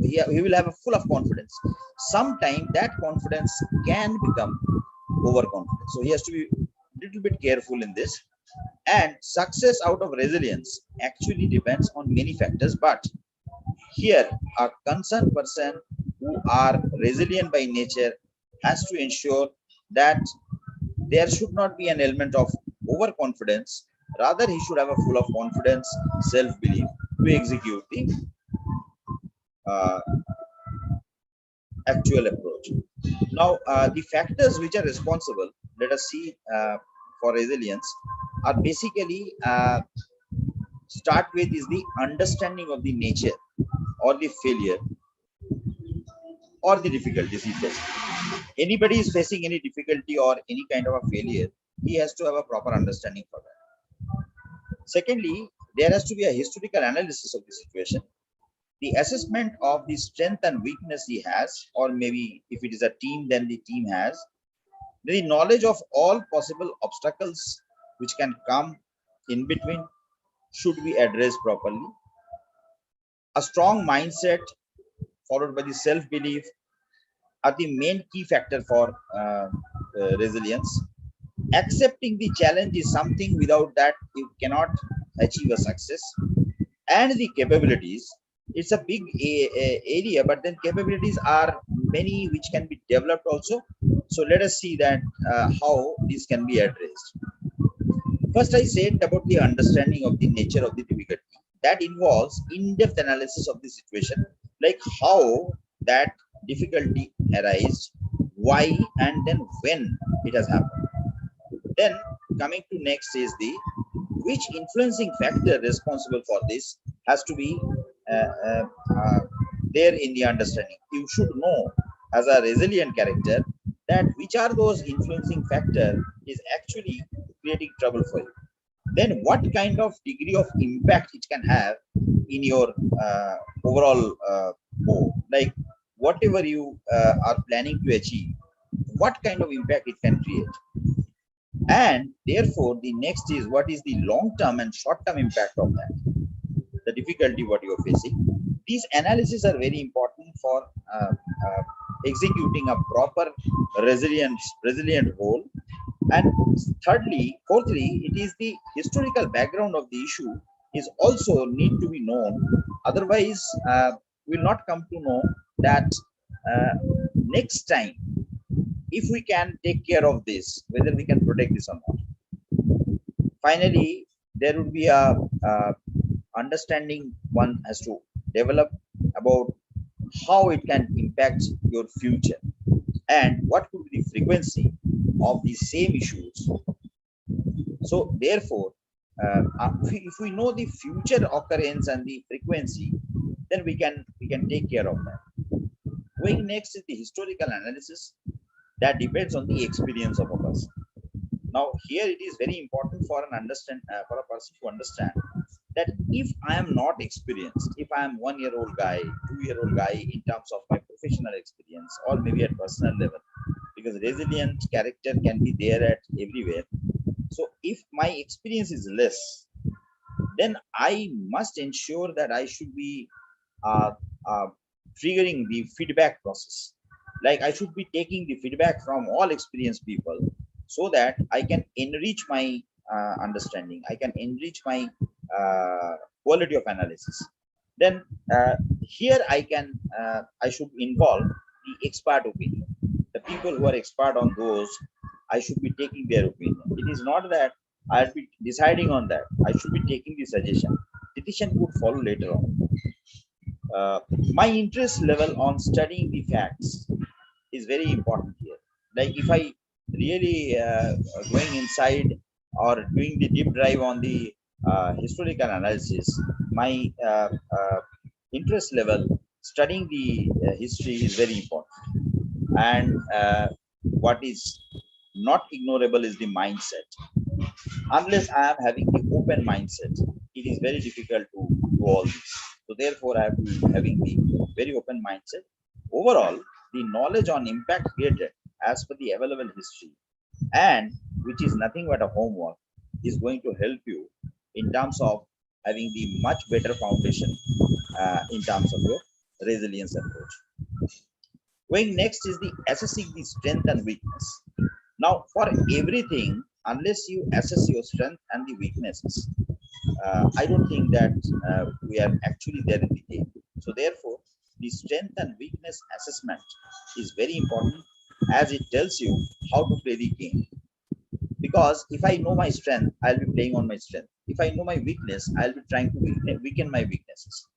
he will have a full of confidence. Sometimes that confidence can become overconfidence, so he has to be little bit careful in this. And success out of resilience actually depends on many factors, but here a concerned person who are resilient by nature has to ensure that there should not be an element of overconfidence. Rather, he should have a full of confidence, self-belief to execute the uh, actual approach. Now, the factors which are responsible, let us see, for resilience are basically start with is the understanding of the nature or the failure or the difficulties he faces. Anybody is facing any difficulty or any kind of a failure, he has to have a proper understanding for that. Secondly, there has to be a historical analysis of the situation, the assessment of the strength and weakness he has, or maybe if it is a team, then the team has, the knowledge of all possible obstacles which can come in between should be addressed properly. A strong mindset followed by the self-belief are the main key factor for resilience. Accepting the challenge is something without that you cannot achieve a success. And the capabilities, it's a big area, but then capabilities are many which can be developed also. So let us see that how this can be addressed. First, I said about the understanding of the nature of the difficulty. That involves in-depth analysis of the situation, like how that difficulty arises, why, and then when it has happened. Then coming to next is the which influencing factor responsible for this has to be uh, uh, uh, there in the understanding. You should know as a resilient character that which are those influencing factor is actually creating trouble for you. Then what kind of degree of impact it can have in your overall goal, like whatever you are planning to achieve, what kind of impact it can create. And therefore, the next is what is the long-term and short-term impact of that, the difficulty what you are facing. These analyses are very important for executing a proper resilient role. And fourthly, it is the historical background of the issue is also need to be known. Otherwise, we'll not come to know that next time, if we can take care of this, whether we can protect this or not. Finally, there would be a understanding one has to develop about how it can impact your future and what could be the frequency of the same issues. So therefore, if we know the future occurrence and the frequency, then we can take care of that. Going next is the historical analysis that depends on the experience of a person. Now here it is very important for for a person to understand that if I am not experienced, if I am 1-year-old guy, 2-year-old guy in terms of my professional experience or maybe at personal level, because resilient character can be there at everywhere. So if my experience is less, then I must ensure that I should be uh, uh, triggering the feedback process. Like I should be taking the feedback from all experienced people so that I can enrich my understanding. I can enrich my quality of analysis. Then here I should involve the expert opinion. The people who are expert on those, I should be taking their opinion. It is not that I'll be deciding on that. I should be taking the suggestion. Decision could follow later on. My interest level on studying the facts is very important here. Like if I really going inside or doing the deep dive on the historical analysis, my interest level studying the history is very important. And what is not ignorable is the mindset. Unless I am having the open mindset, it is very difficult to do all this. So therefore, I have to be having the very open mindset. Overall, the knowledge on impact created as per the available history, and which is nothing but a homework, is going to help you in terms of having the much better foundation in terms of your resilience approach. Going next is the assessing the strength and weakness. Now, for everything, unless you assess your strength and the weaknesses, I don't think that we are actually there in the game. So therefore, the strength and weakness assessment is very important, as it tells you how to play the game. Because if I know my strength, I'll be playing on my strength. If I know my weakness, I'll be trying to weaken my weaknesses.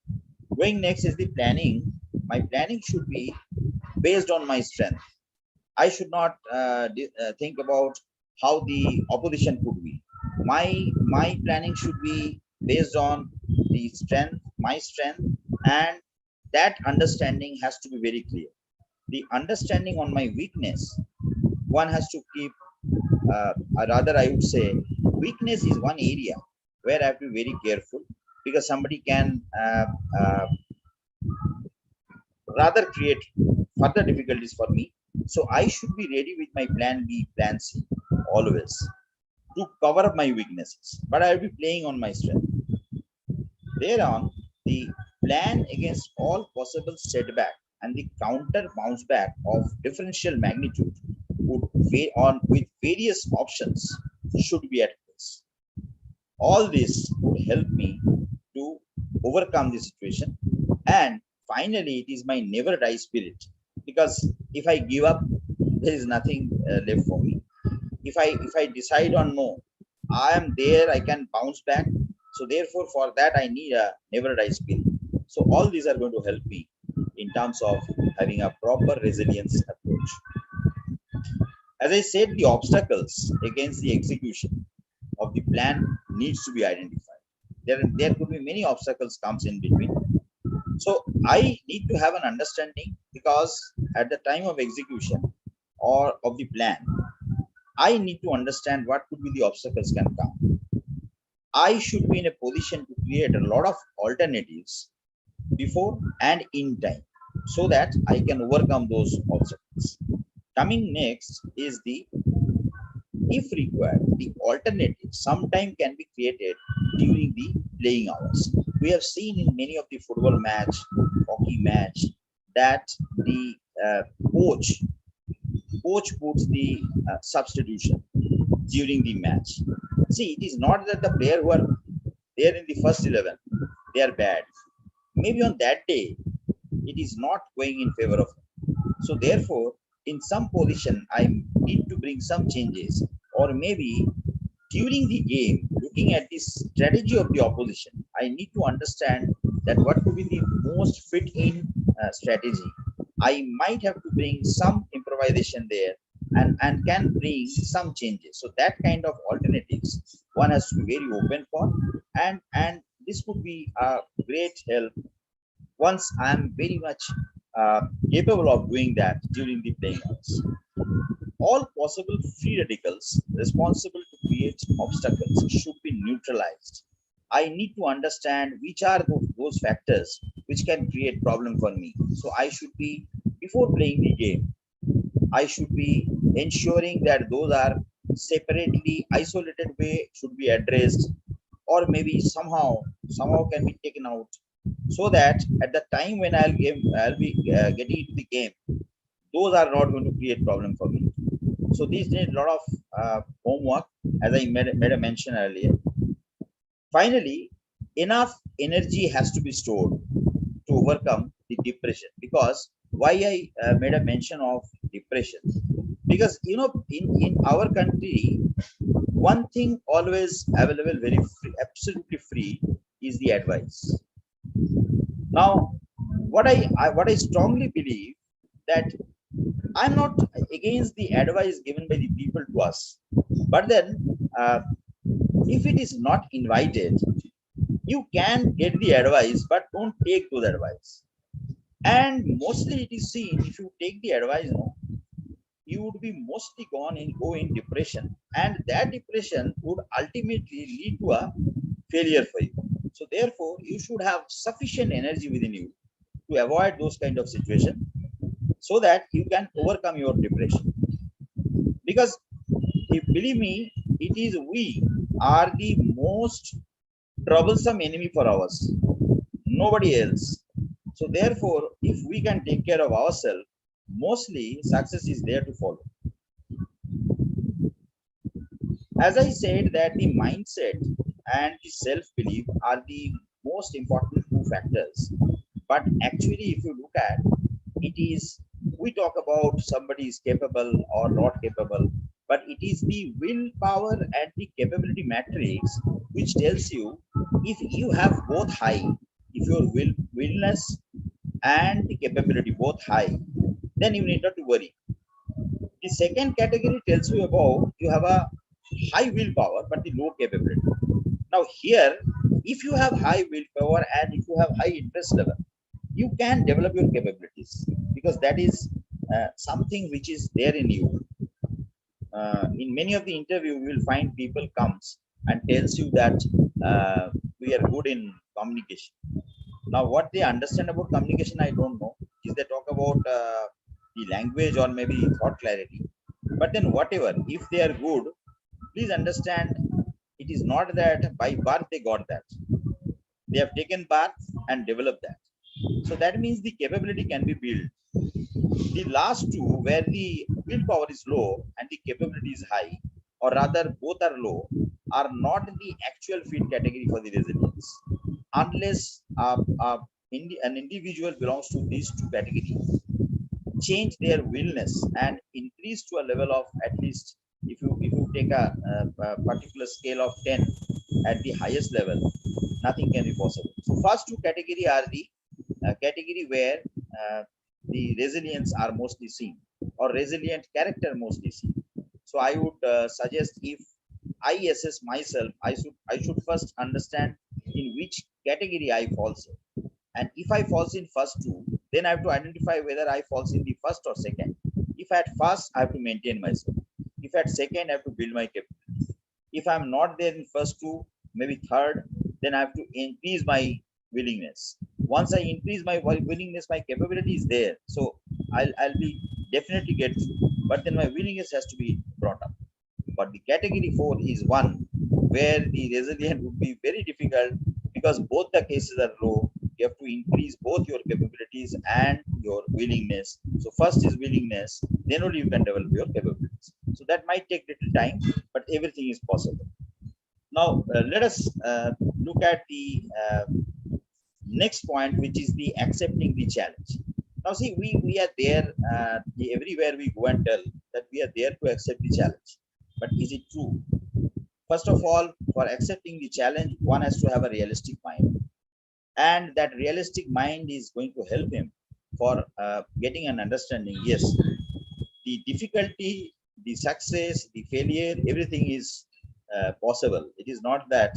Going next is the planning. My planning should be based on my strength. I should not think about how the opposition could be. My planning should be based on the strength, my strength, and that understanding has to be very clear. The understanding on my weakness, one has to keep, or rather I would say, weakness is one area where I have to be very careful, because somebody can rather create further difficulties for me. So I should be ready with my plan B, plan C always to cover up my weaknesses, but I'll be playing on my strength. Thereon, the plan against all possible setback and the counter bounce back of differential magnitude would on with various options should be at place. All this would help me to overcome the situation. And finally, it is my never die spirit, because if I give up, there is nothing left for me. If I decide on no, I am there, I can bounce back. So therefore, for that I need a never die spirit. So all these are going to help me in terms of having a proper resilience approach. As I said, the obstacles against the execution of the plan needs to be identified. There could be many obstacles comes in between. So I need to have an understanding, because at the time of execution or of the plan, I need to understand what could be the obstacles can come. I should be in a position to create a lot of alternatives before and in time, so that I can overcome those obstacles. Coming next is the, if required, the alternative sometime can be created during the playing hours. We have seen in many of the football match, hockey match, that the coach puts the substitution during the match. See, it is not that the player who are there in the first 11, they are bad. Maybe on that day, it is not going in favor of them. So therefore, in some position, I need to bring some changes, or maybe during the game, looking at the strategy of the opposition, I need to understand that what could be the most fit in strategy. I might have to bring some improvisation there, and can bring some changes. So that kind of alternatives one has to be very open for, and this would be a great help once I am very much capable of doing that during the playing hours. All possible free radicals responsible to create obstacles should be neutralized. I need to understand which are those factors which can create problem for me. So I should be, before playing the game, I should be ensuring that those are separately, isolated way should be addressed, or maybe somehow can be taken out, so that at the time when I'll be getting into the game, those are not going to create problem for me. So these need a lot of homework, as I made a mention earlier. Finally, enough energy has to be stored to overcome the depression. Because why I made a mention of depression? Because in our country, one thing always available, very free, absolutely free, is the advice. Now, what I strongly believe, that I'm not against the advice given by the people to us, but then if it is not invited, you can get the advice, but don't take those advice. And mostly it is seen, if you take the advice, you would be mostly go in depression, and that depression would ultimately lead to a failure for you. So therefore, you should have sufficient energy within you to avoid those kind of situation, so that you can overcome your depression. Because if believe me, it is we are the most troublesome enemy for us, nobody else. So therefore, if we can take care of ourselves, mostly success is there to follow. As I said, that the mindset and the self-belief are the most important two factors. But actually, if you look at it, is we talk about somebody is capable or not capable, but it is the willpower and the capability matrix which tells you if you have both high, if your willness and the capability both high, then you need not to worry. The second category tells you about you have a high willpower but the low capability. Now here, if you have high willpower and if you have high interest level, you can develop your capabilities, because that is something which is there in you. In many of the interview, you will find people comes and tells you that we are good in communication. Now, what they understand about communication, I don't know. Is they talk about the language or maybe thought clarity. But then whatever, if they are good, please understand, it is not that by birth they got that. They have taken birth and developed that. So that means the capability can be built. The last two, where the willpower is low and the capability is high, or rather both are low, are not the actual fit category for the resilience. Unless an individual belongs to these two categories, change their willness and increase to a level of at least, if you take a particular scale of 10 at the highest level, nothing can be possible. So first two category are the category where the resilience are mostly seen, or resilient character mostly seen. So I would suggest, if I assess myself, I should first understand in which category I falls in. And if I falls in first two, then I have to identify whether I falls in the first or second. If at first, I have to maintain myself. If at second, I have to build my capability. If I'm not there in first two, maybe third, then I have to increase my willingness. Once I increase my willingness, my capability is there. So I'll be definitely get through. But then my willingness has to be brought up. But the category 4 is one where the resilient would be very difficult, because both the cases are low. You have to increase both your capabilities and your willingness. So first is willingness, then only you can develop your capabilities. So that might take little time, but everything is possible. Now let us look at the next point, which is the accepting the challenge. Now see, we are there everywhere we go and tell that we are there to accept the challenge. But is it true? First of all, for accepting the challenge, one has to have a realistic mind. And that realistic mind is going to help him for getting an understanding. Yes, the difficulty, the success, the failure, everything is possible. It is not that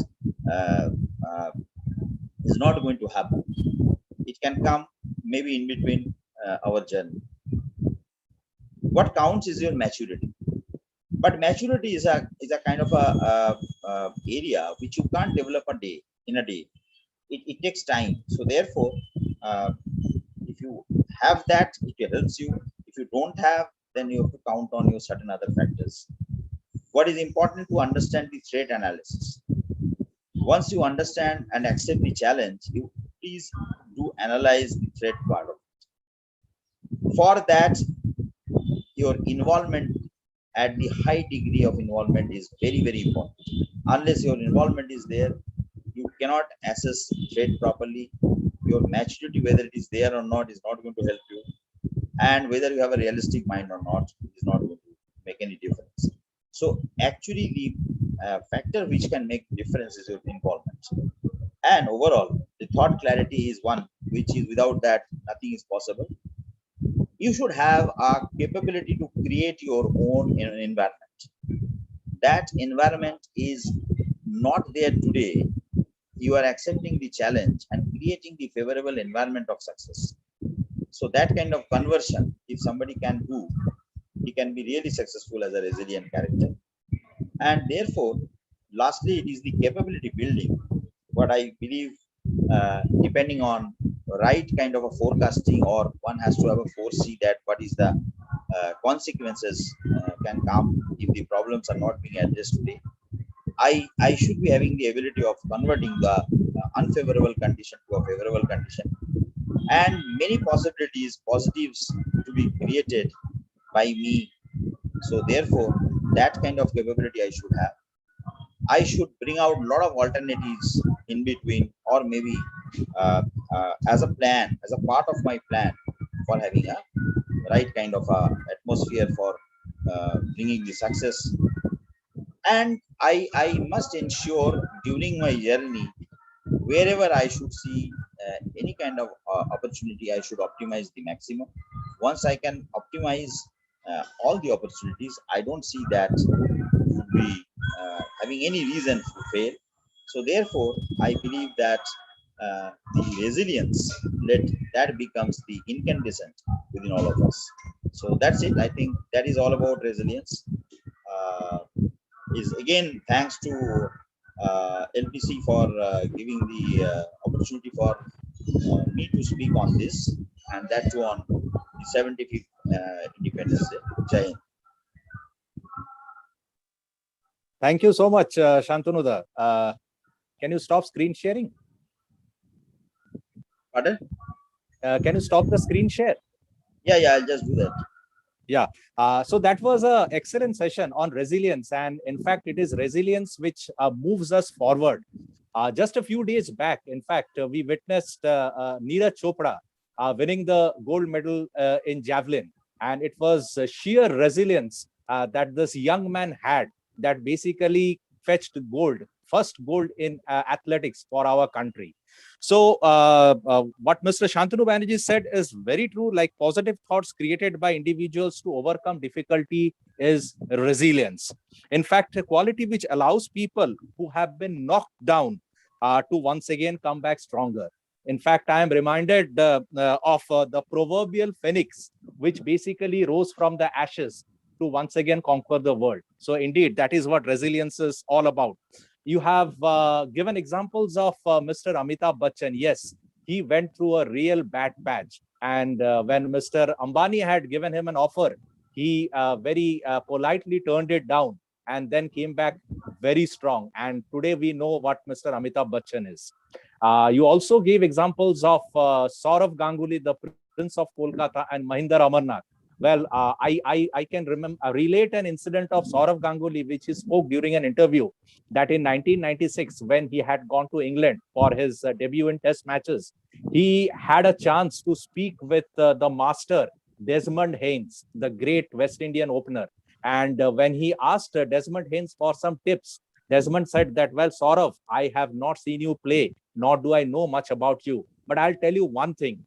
is not going to happen. It can come maybe in between our journey. What counts is your maturity. But maturity is a kind of a area which you can't develop in a day. It takes time. So therefore, if you have that, it helps you. If you don't have, then you have to count on your certain other factors. What is important to understand the threat analysis. Once you understand and accept the challenge, you please do analyze the threat part of it. For that, your involvement at the high degree of involvement is very, very important. Unless your involvement is there, you cannot assess threat properly. Your maturity, whether it is there or not, is not going to help you. And whether you have a realistic mind or not, is not going to make any difference. So actually, the factor which can make difference is your involvement. And overall, the thought clarity is one, which is without that, nothing is possible. You should have a capability to create your own environment. That environment is not there today. You are accepting the challenge and creating the favorable environment of success. So that kind of conversion, if somebody can do, he can be really successful as a resilient character. And therefore, lastly, it is the capability building. What I believe, depending on right kind of a forecasting, or one has to have a foresee that what is the consequences can come if the problems are not being addressed today. I should be having the ability of converting the unfavorable condition to a favorable condition, and many possibilities, positives to be created by me. So therefore, that kind of capability I should have. I should bring out a lot of alternatives in between, or maybe as a plan, as a part of my plan for having a right kind of atmosphere for bringing the success. And I must ensure during my journey, wherever I should see any kind of opportunity, I should optimize the maximum. Once I can optimize all the opportunities, I don't see that would be having any reason to fail. So therefore, I believe that the resilience, let that becomes the incandescent within all of us. So that's it. I think that is all about resilience. Uh, is again thanks to LPC for giving the opportunity for me to speak on this, and that too on the 75th Independence Day. Jai Hind. Thank you so much, Shantanu. Can you stop screen sharing? Pardon? Can you stop the screen share? Yeah, I'll just do that. Yeah. So that was an excellent session on resilience. And in fact, it is resilience which moves us forward. Just a few days back, in fact, we witnessed Neeraj Chopra winning the gold medal in javelin. And it was sheer resilience that this young man had that basically fetched gold, first gold in athletics for our country. So what Mr. Shanturu Banerjee said is very true. Like, positive thoughts created by individuals to overcome difficulty is resilience. In fact, a quality which allows people who have been knocked down to once again come back stronger. In fact, I am reminded of the proverbial phoenix, which basically rose from the ashes to once again conquer the world. So indeed, that is what resilience is all about. You have given examples of Mr. Amitabh Bachchan. Yes, he went through a real bad patch. And when Mr. Ambani had given him an offer, he very politely turned it down and then came back very strong. And today we know what Mr. Amitabh Bachchan is. You also gave examples of Saurav Ganguly, the Prince of Kolkata, and Mahinder Amarnath. Well, I can relate an incident of Saurav Ganguly, which he spoke during an interview, that in 1996, when he had gone to England for his debut in test matches, he had a chance to speak with the master, Desmond Haynes, the great West Indian opener. And when he asked Desmond Haynes for some tips, Desmond said that, well, Saurav, I have not seen you play, nor do I know much about you. But I'll tell you one thing.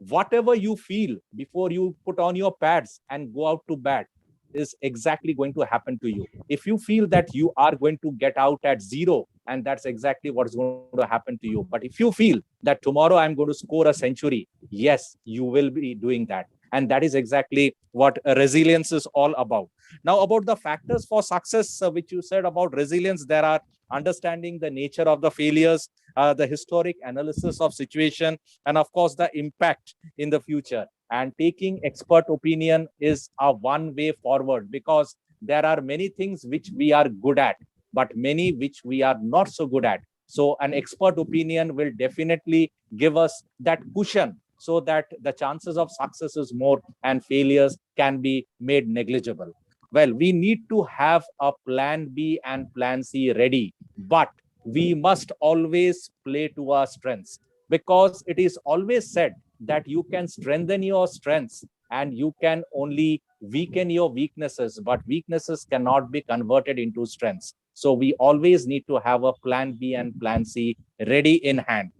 Whatever you feel before you put on your pads and go out to bat is exactly going to happen to you. If you feel that you are going to get out at zero, and that's exactly what's going to happen to you. But if you feel that tomorrow I'm going to score a century, yes, you will be doing that. And that is exactly what resilience is all about. Now, about the factors for success, which you said about resilience, there are understanding the nature of the failures, the historic analysis of situation, and of course, the impact in the future. And taking expert opinion is a one way forward, because there are many things which we are good at, but many which we are not so good at. So an expert opinion will definitely give us that cushion so that the chances of success is more and failures can be made negligible. Well, we need to have a plan B and plan C ready, but we must always play to our strengths, because it is always said that you can strengthen your strengths and you can only weaken your weaknesses, but weaknesses cannot be converted into strengths. So we always need to have a plan B and plan C ready in hand.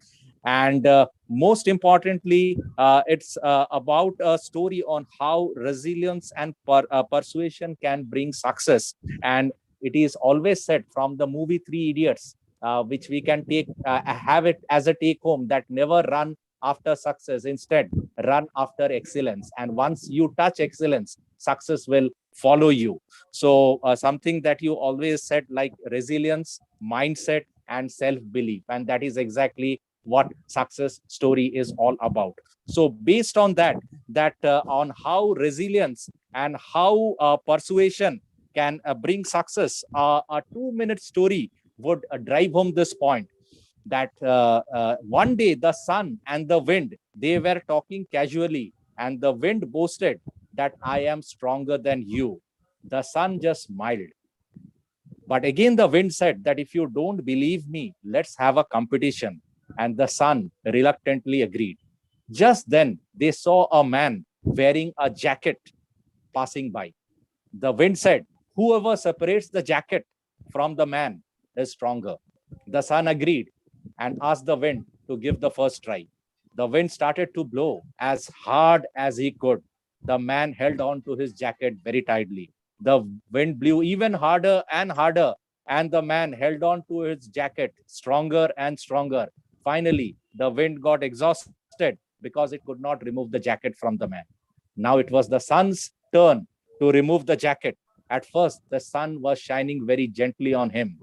And most importantly, it's about a story on how resilience and persuasion can bring success. And it is always said from the movie Three Idiots, which we can have it as a take home, that never run after success, instead run after excellence. And once you touch excellence, success will follow you. So something that you always said, like resilience, mindset, and self-belief. And that is exactly what success story is all about. So based on that on how resilience and how persuasion can bring success. A 2-minute story would drive home this point, that one day the sun and the wind, they were talking casually, and the wind boasted that I am stronger than you. The sun just smiled. But again, the wind said that if you don't believe me, let's have a competition. And the sun reluctantly agreed. Just then, they saw a man wearing a jacket passing by. The wind said, whoever separates the jacket from the man is stronger. The sun agreed and asked the wind to give the first try. The wind started to blow as hard as he could. The man held on to his jacket very tightly. The wind blew even harder, and the man held on to his jacket stronger and stronger. Finally, the wind got exhausted because it could not remove the jacket from the man. Now it was the sun's turn to remove the jacket. At first, the sun was shining very gently on him.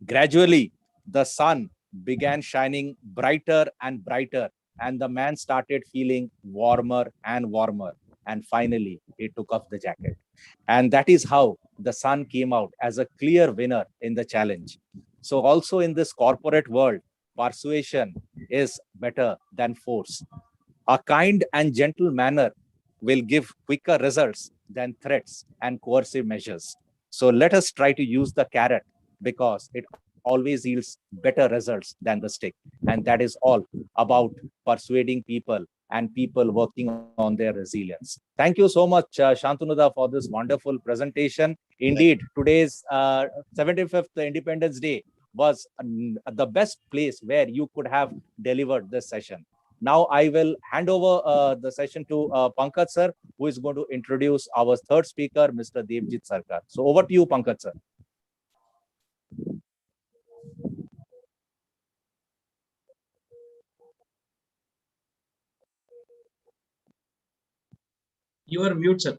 Gradually, the sun began shining brighter and brighter, and the man started feeling warmer and warmer. And finally, he took off the jacket. And that is how the sun came out as a clear winner in the challenge. So also in this corporate world, persuasion is better than force. A kind and gentle manner will give quicker results than threats and coercive measures. So let us try to use the carrot, because it always yields better results than the stick. And that is all about persuading people and people working on their resilience. Thank you so much, Shantanu, for this wonderful presentation. Indeed, today's 75th Independence Day was the best place where you could have delivered this session. Now I will hand over the session to Pankaj sir, who is going to introduce our third speaker, Mr. Devjit Sarkar. So over to you, Pankaj sir. You are mute, sir.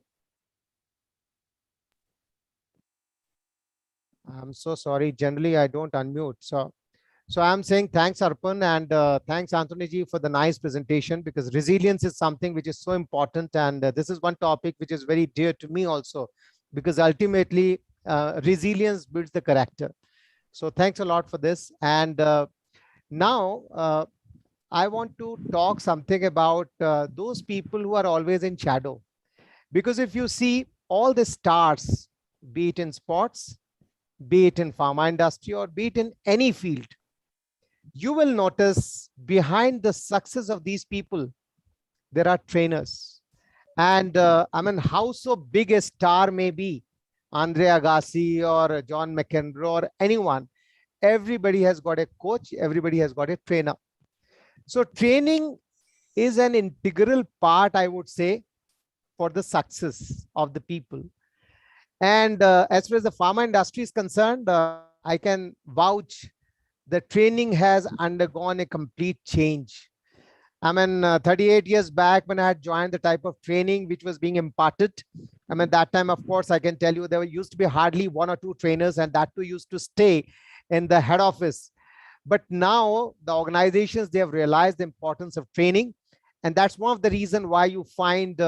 I'm so sorry. Generally, I don't unmute. So I'm saying thanks, Arpan, and thanks, Anthony ji, for the nice presentation, because resilience is something which is so important. And this is one topic which is very dear to me also, because ultimately resilience builds the character. So thanks a lot for this. And now I want to talk something about those people who are always in shadow. Because if you see all the stars, be it in sports, be it in pharma industry, or be it in any field, you will notice behind the success of these people, there are trainers. And I mean, how so big a star may be, Andre Agassi or John McEnroe or anyone, everybody has got a coach, everybody has got a trainer. So training is an integral part, I would say, for the success of the people. And as far as the pharma industry is concerned, I can vouch the training has undergone a complete change. I mean, 38 years back when I had joined, the type of training which was being imparted, I mean, that time, of course, I can tell you there used to be hardly 1 or 2 trainers, and that too used to stay in the head office. But now the organizations, they have realized the importance of training. And that's one of the reasons why you find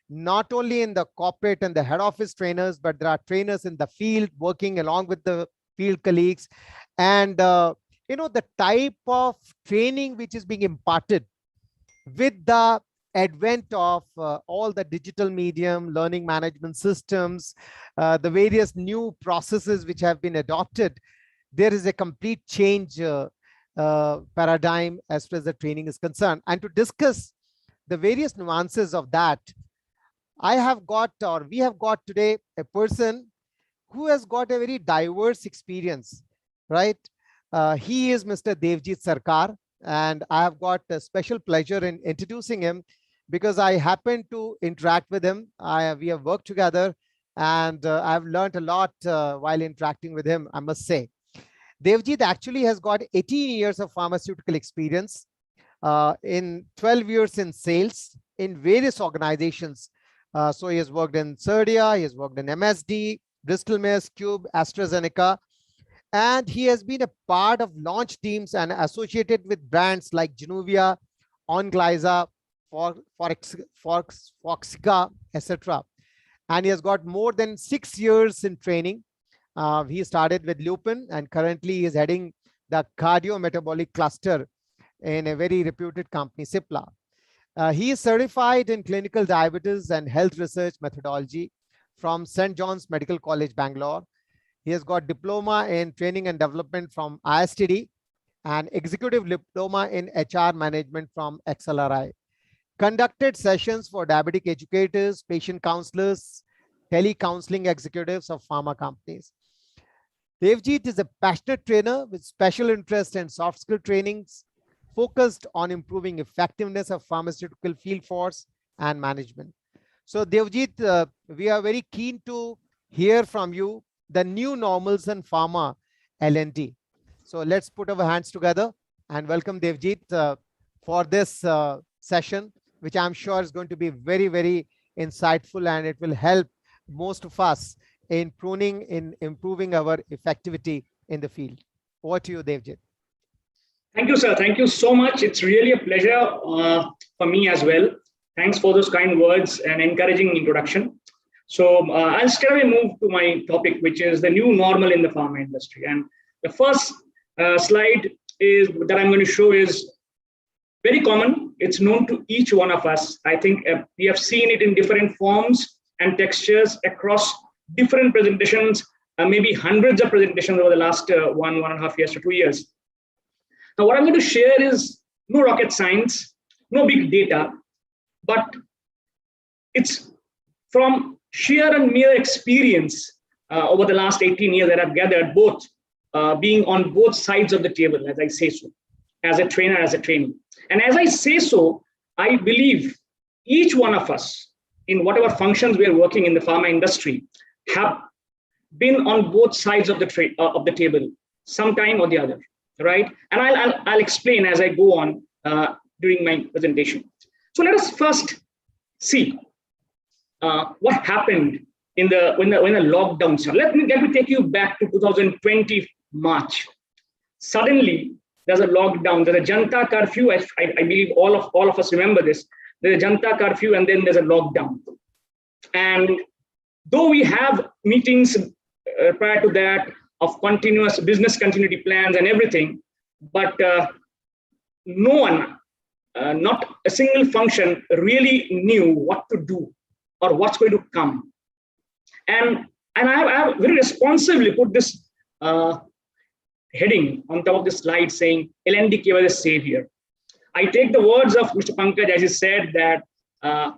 not only in the corporate and the head office trainers, but there are trainers in the field working along with the field colleagues. And, you know, the type of training which is being imparted with the advent of all the digital medium, learning management systems, the various new processes which have been adopted, there is a complete change paradigm as far as the training is concerned. And to discuss the various nuances of that, I have got, or we have got today, a person who has got a very diverse experience, right? He is Mr. Devjit Sarkar, and I have got a special pleasure in introducing him because I happen to interact with him. We have worked together, and I've learned a lot while interacting with him, I must say. Devjit actually has got 18 years of pharmaceutical experience, in 12 years in sales in various organizations. So he has worked in Serdia, he has worked in MSD, Bristol Myers Squibb, AstraZeneca, and he has been a part of launch teams and associated with brands like Januvia, Onglyza, Foxica, etc. and he has got more than 6 years in training. He started with Lupin, and currently he is heading the cardiometabolic cluster in a very reputed company, Cipla. He is certified in clinical diabetes and health research methodology from St. John's Medical College, Bangalore. He has got diploma in training and development from ISTD and executive diploma in HR management from XLRI. Conducted sessions for diabetic educators, patient counselors, tele-counseling executives of pharma companies. Devjit is a passionate trainer with special interest in soft skill trainings, focused on improving effectiveness of pharmaceutical field force and management. So Devjit, we are very keen to hear from you the new normals in pharma L&D. So let's put our hands together and welcome Devjit for this session, which I'm sure is going to be very, very insightful, and it will help most of us in improving our effectivity in the field. Over to you, Devjit. Thank you, sir. Thank you so much. It's really a pleasure for me as well. Thanks for those kind words and encouraging introduction. So I'll straight away move to my topic, which is the new normal in the pharma industry. And the first slide that I'm going to show is very common. It's known to each one of us. I think we have seen it in different forms and textures across different presentations, maybe hundreds of presentations over the last 1.5 years to 2 years. Now, what I'm going to share is no rocket science, no big data, but it's from sheer and mere experience over the last 18 years that I've gathered, both being on both sides of the table, as I say so, as a trainer, as a trainee. And as I say so, I believe each one of us, in whatever functions we are working in the pharma industry, have been on both sides of the table, sometime or the other, right? And I'll explain as I go on during my presentation. So let us first see what happened when the lockdown started. Let me take you back to 2020 March. Suddenly, there's a lockdown. There's a Janta curfew. I believe all of us remember this. There's a Janta curfew, and then there's a lockdown. And though we have meetings prior to that of continuous business continuity plans and everything, but no one, not a single function really knew what to do or what's going to come. And I have very responsibly put this heading on top of the slide saying, L&D gave us a savior. I take the words of Mr. Pankaj, as he said, that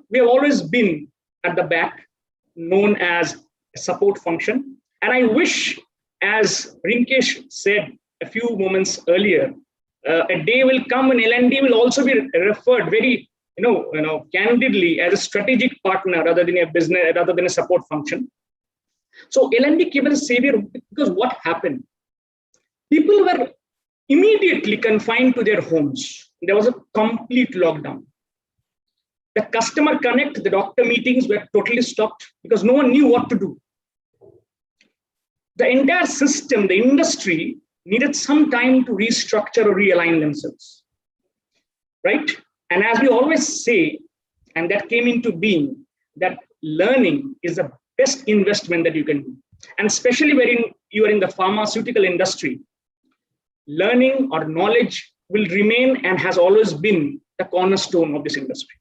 we have always been at the back, known as a support function. And I wish, as Rinkesh said a few moments earlier, a day will come when L&D will also be referred very, candidly as a strategic partner rather than a business, rather than a support function. So L&D came as a savior because what happened? People were immediately confined to their homes. There was a complete lockdown. The customer connect, the doctor meetings were totally stopped because no one knew what to do. The entire system, the industry, needed some time to restructure or realign themselves, right? And as we always say, and that came into being, that learning is the best investment that you can do. And especially when you are in the pharmaceutical industry, learning or knowledge will remain and has always been the cornerstone of this industry.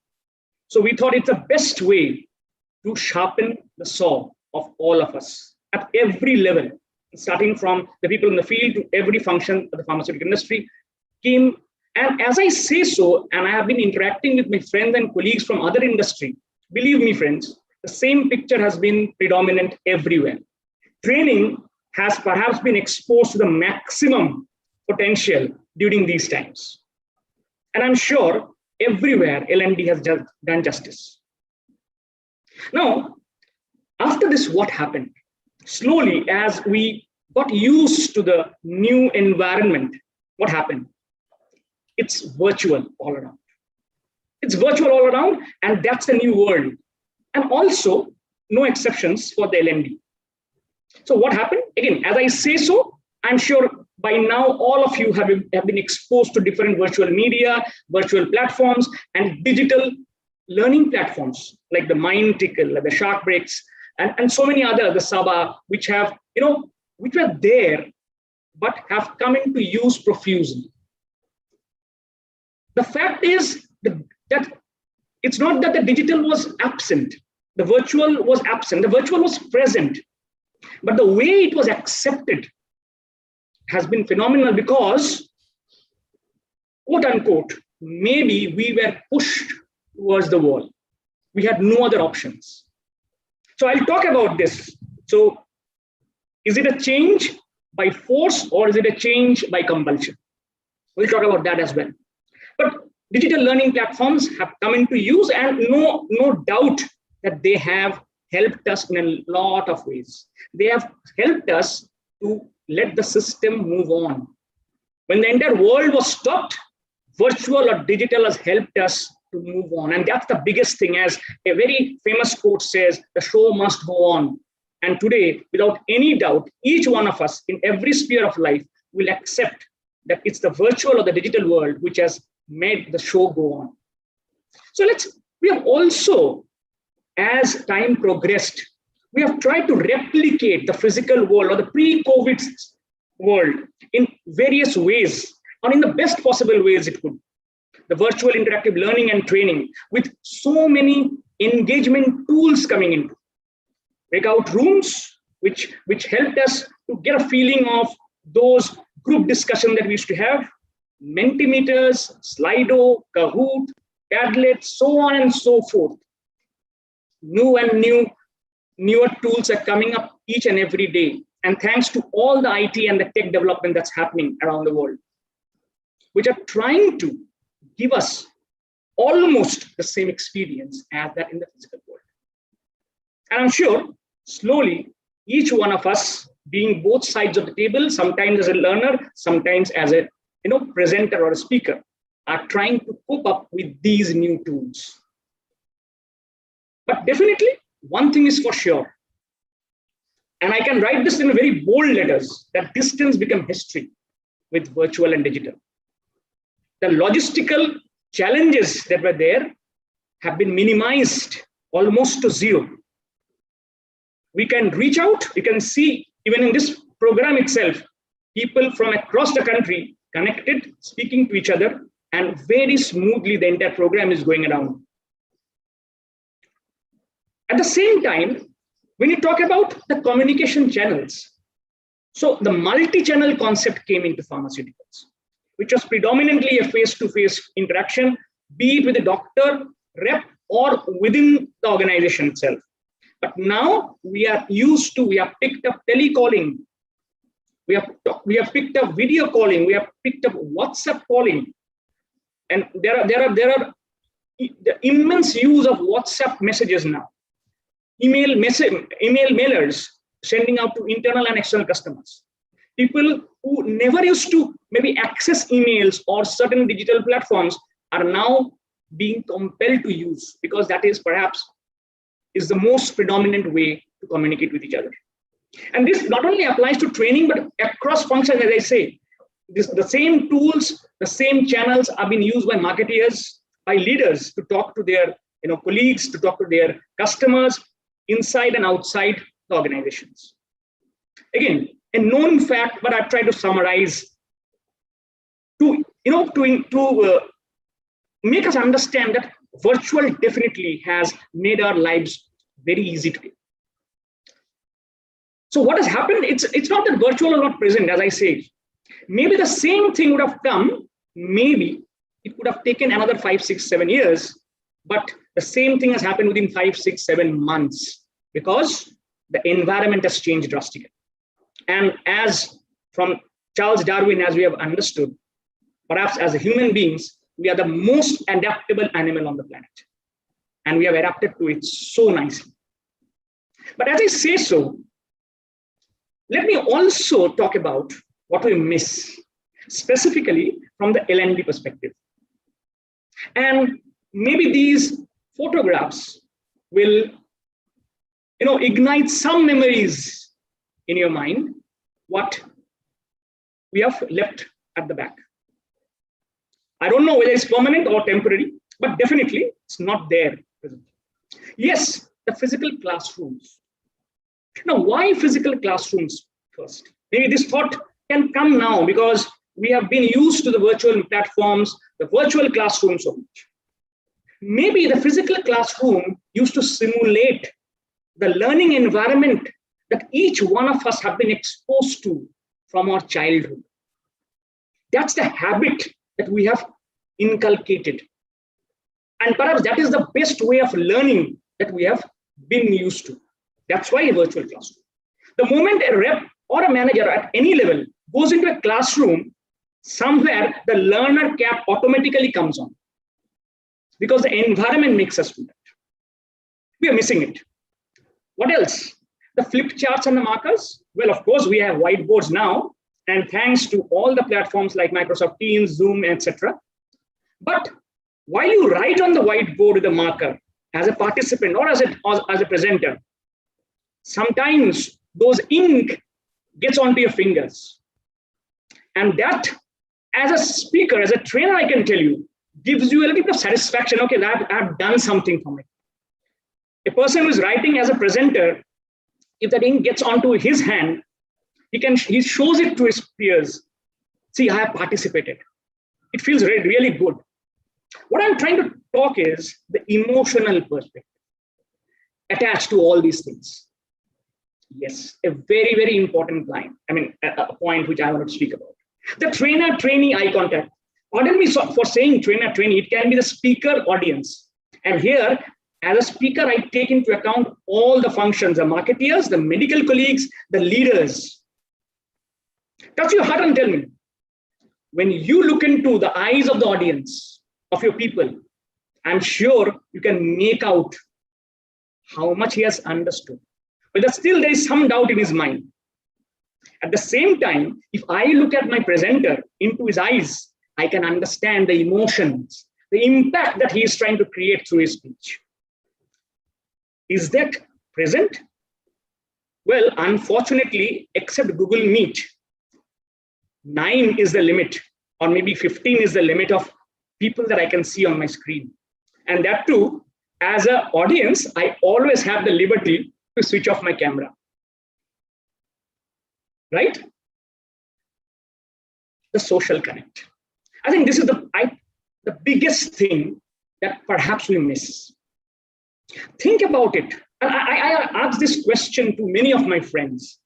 So we thought it's the best way to sharpen the saw of all of us at every level, starting from the people in the field to every function of the pharmaceutical industry came. And as I say so, and I have been interacting with my friends and colleagues from other industry, believe me, friends, the same picture has been predominant everywhere. Training has perhaps been exposed to the maximum potential during these times. And I'm sure everywhere L&D has done justice. Now, after this, what happened? Slowly, as we got used to the new environment, what happened? It's virtual all around. It's virtual all around, and that's the new world. And also, no exceptions for the L&D. So what happened? Again, as I say so, I'm sure by now all of you have been exposed to different virtual media, virtual platforms, and digital learning platforms like the Mind Tickle, like the Shark Breaks, and so many other, the Saba, which have, which were there, but have come into use profusely. The fact is that it's not that the digital was absent, the virtual was absent, the virtual was present, but the way it was accepted has been phenomenal because, quote unquote, maybe we were pushed towards the wall. We had no other options. So I'll talk about this. So is it a change by force or is it a change by compulsion? We'll talk about that as well. But digital learning platforms have come into use, and no doubt that they have helped us in a lot of ways. They have helped us to let the system move on. When the entire world was stopped, virtual or digital has helped us to move on. And that's the biggest thing. As a very famous quote says, the show must go on. And today, without any doubt, each one of us in every sphere of life will accept that it's the virtual or the digital world which has made the show go on. So we have also, as time progressed, we have tried to replicate the physical world or the pre-COVID world in various ways, or in the best possible ways it could. The virtual interactive learning and training with so many engagement tools coming in. Breakout rooms, which helped us to get a feeling of those group discussion that we used to have, Mentimeters, Slido, Kahoot, Padlet, so on and so forth. Newer tools are coming up each and every day. And thanks to all the IT and the tech development that's happening around the world, which are trying to give us almost the same experience as that in the physical world. And I'm sure slowly, each one of us being both sides of the table, sometimes as a learner, sometimes as a presenter or a speaker, are trying to cope up with these new tools. But definitely, one thing is for sure, and I can write this in very bold letters, that distance become history with virtual and digital. The logistical challenges that were there have been minimized almost to zero. We can reach out, you can see even in this program itself, people from across the country connected, speaking to each other, and very smoothly the entire program is going around. At the same time, when you talk about the communication channels, so the multi-channel concept came into pharmaceuticals, which was predominantly a face-to-face interaction, be it with the doctor, rep, or within the organization itself. But now we have picked up telecalling, we have picked up video calling, we have picked up WhatsApp calling, and there are the immense use of WhatsApp messages now. Email mailers sending out to internal and external customers. People who never used to maybe access emails or certain digital platforms are now being compelled to use, because that is perhaps is the most predominant way to communicate with each other. And this not only applies to training, but across functions, as I say. The same tools, the same channels are being used by marketeers, by leaders to talk to their colleagues, to talk to their customers, inside and outside the organizations. Again, a known fact, but I've tried to summarize to make us understand that virtual definitely has made our lives very easy today. So what has happened? It's not that virtual is not present, as I say. Maybe the same thing would have come. Maybe it would have taken another 5, 6, 7 years, but the same thing has happened within 5, 6, 7 months because the environment has changed drastically. And as from Charles Darwin, as we have understood, perhaps as human beings, we are the most adaptable animal on the planet. And we have adapted to it so nicely. But as I say so, let me also talk about what we miss, specifically from the L&D perspective. And maybe these photographs will ignite some memories in your mind, what we have left at the back. I don't know whether it's permanent or temporary, but definitely it's not there. Yes, the physical classrooms, Now, why physical classrooms first? Maybe this thought can come now because we have been used to the virtual platforms, the virtual classroom so much. Maybe the physical classroom used to simulate the learning environment that each one of us have been exposed to from our childhood. That's the habit that we have inculcated. And perhaps that is the best way of learning that we have been used to. That's why a virtual classroom. The moment a rep or a manager at any level goes into a classroom, somewhere the learner cap automatically comes on because the environment makes us do that. We are missing it. What else? The flip charts and the markers. Well, of course, we have whiteboards now, and thanks to all the platforms like Microsoft Teams, Zoom, etc. But while you write on the whiteboard with a marker as a participant or as a presenter, sometimes those ink gets onto your fingers. And that, as a speaker, as a trainer, I can tell you, gives you a little bit of satisfaction. Okay, I've done something for me. A person who is writing as a presenter, if that ink gets onto his hand, he shows it to his peers. See, I have participated. It feels really good. What I'm trying to talk is the emotional perspective attached to all these things. Yes, a very important line. I mean, a point which I want to speak about. The trainer-trainee eye contact. Pardon me for saying trainer-trainee, it can be the speaker audience. And here, as a speaker, I take into account all the functions, the marketeers, the medical colleagues, the leaders. Touch your heart and tell me, when you look into the eyes of the audience, of your people, I'm sure you can make out how much he has understood. But still there is some doubt in his mind. At the same time, if I look at my presenter into his eyes, I can understand the emotions, the impact that he is trying to create through his speech. Is that present? Well, unfortunately, except Google Meet, 9 is the limit, or maybe 15 is the limit of people that I can see on my screen. And that too, as an audience, I always have the liberty to switch off my camera. Right? The social connect. I think this is the biggest thing that perhaps we miss. Think about it. And I ask this question to many of my friends.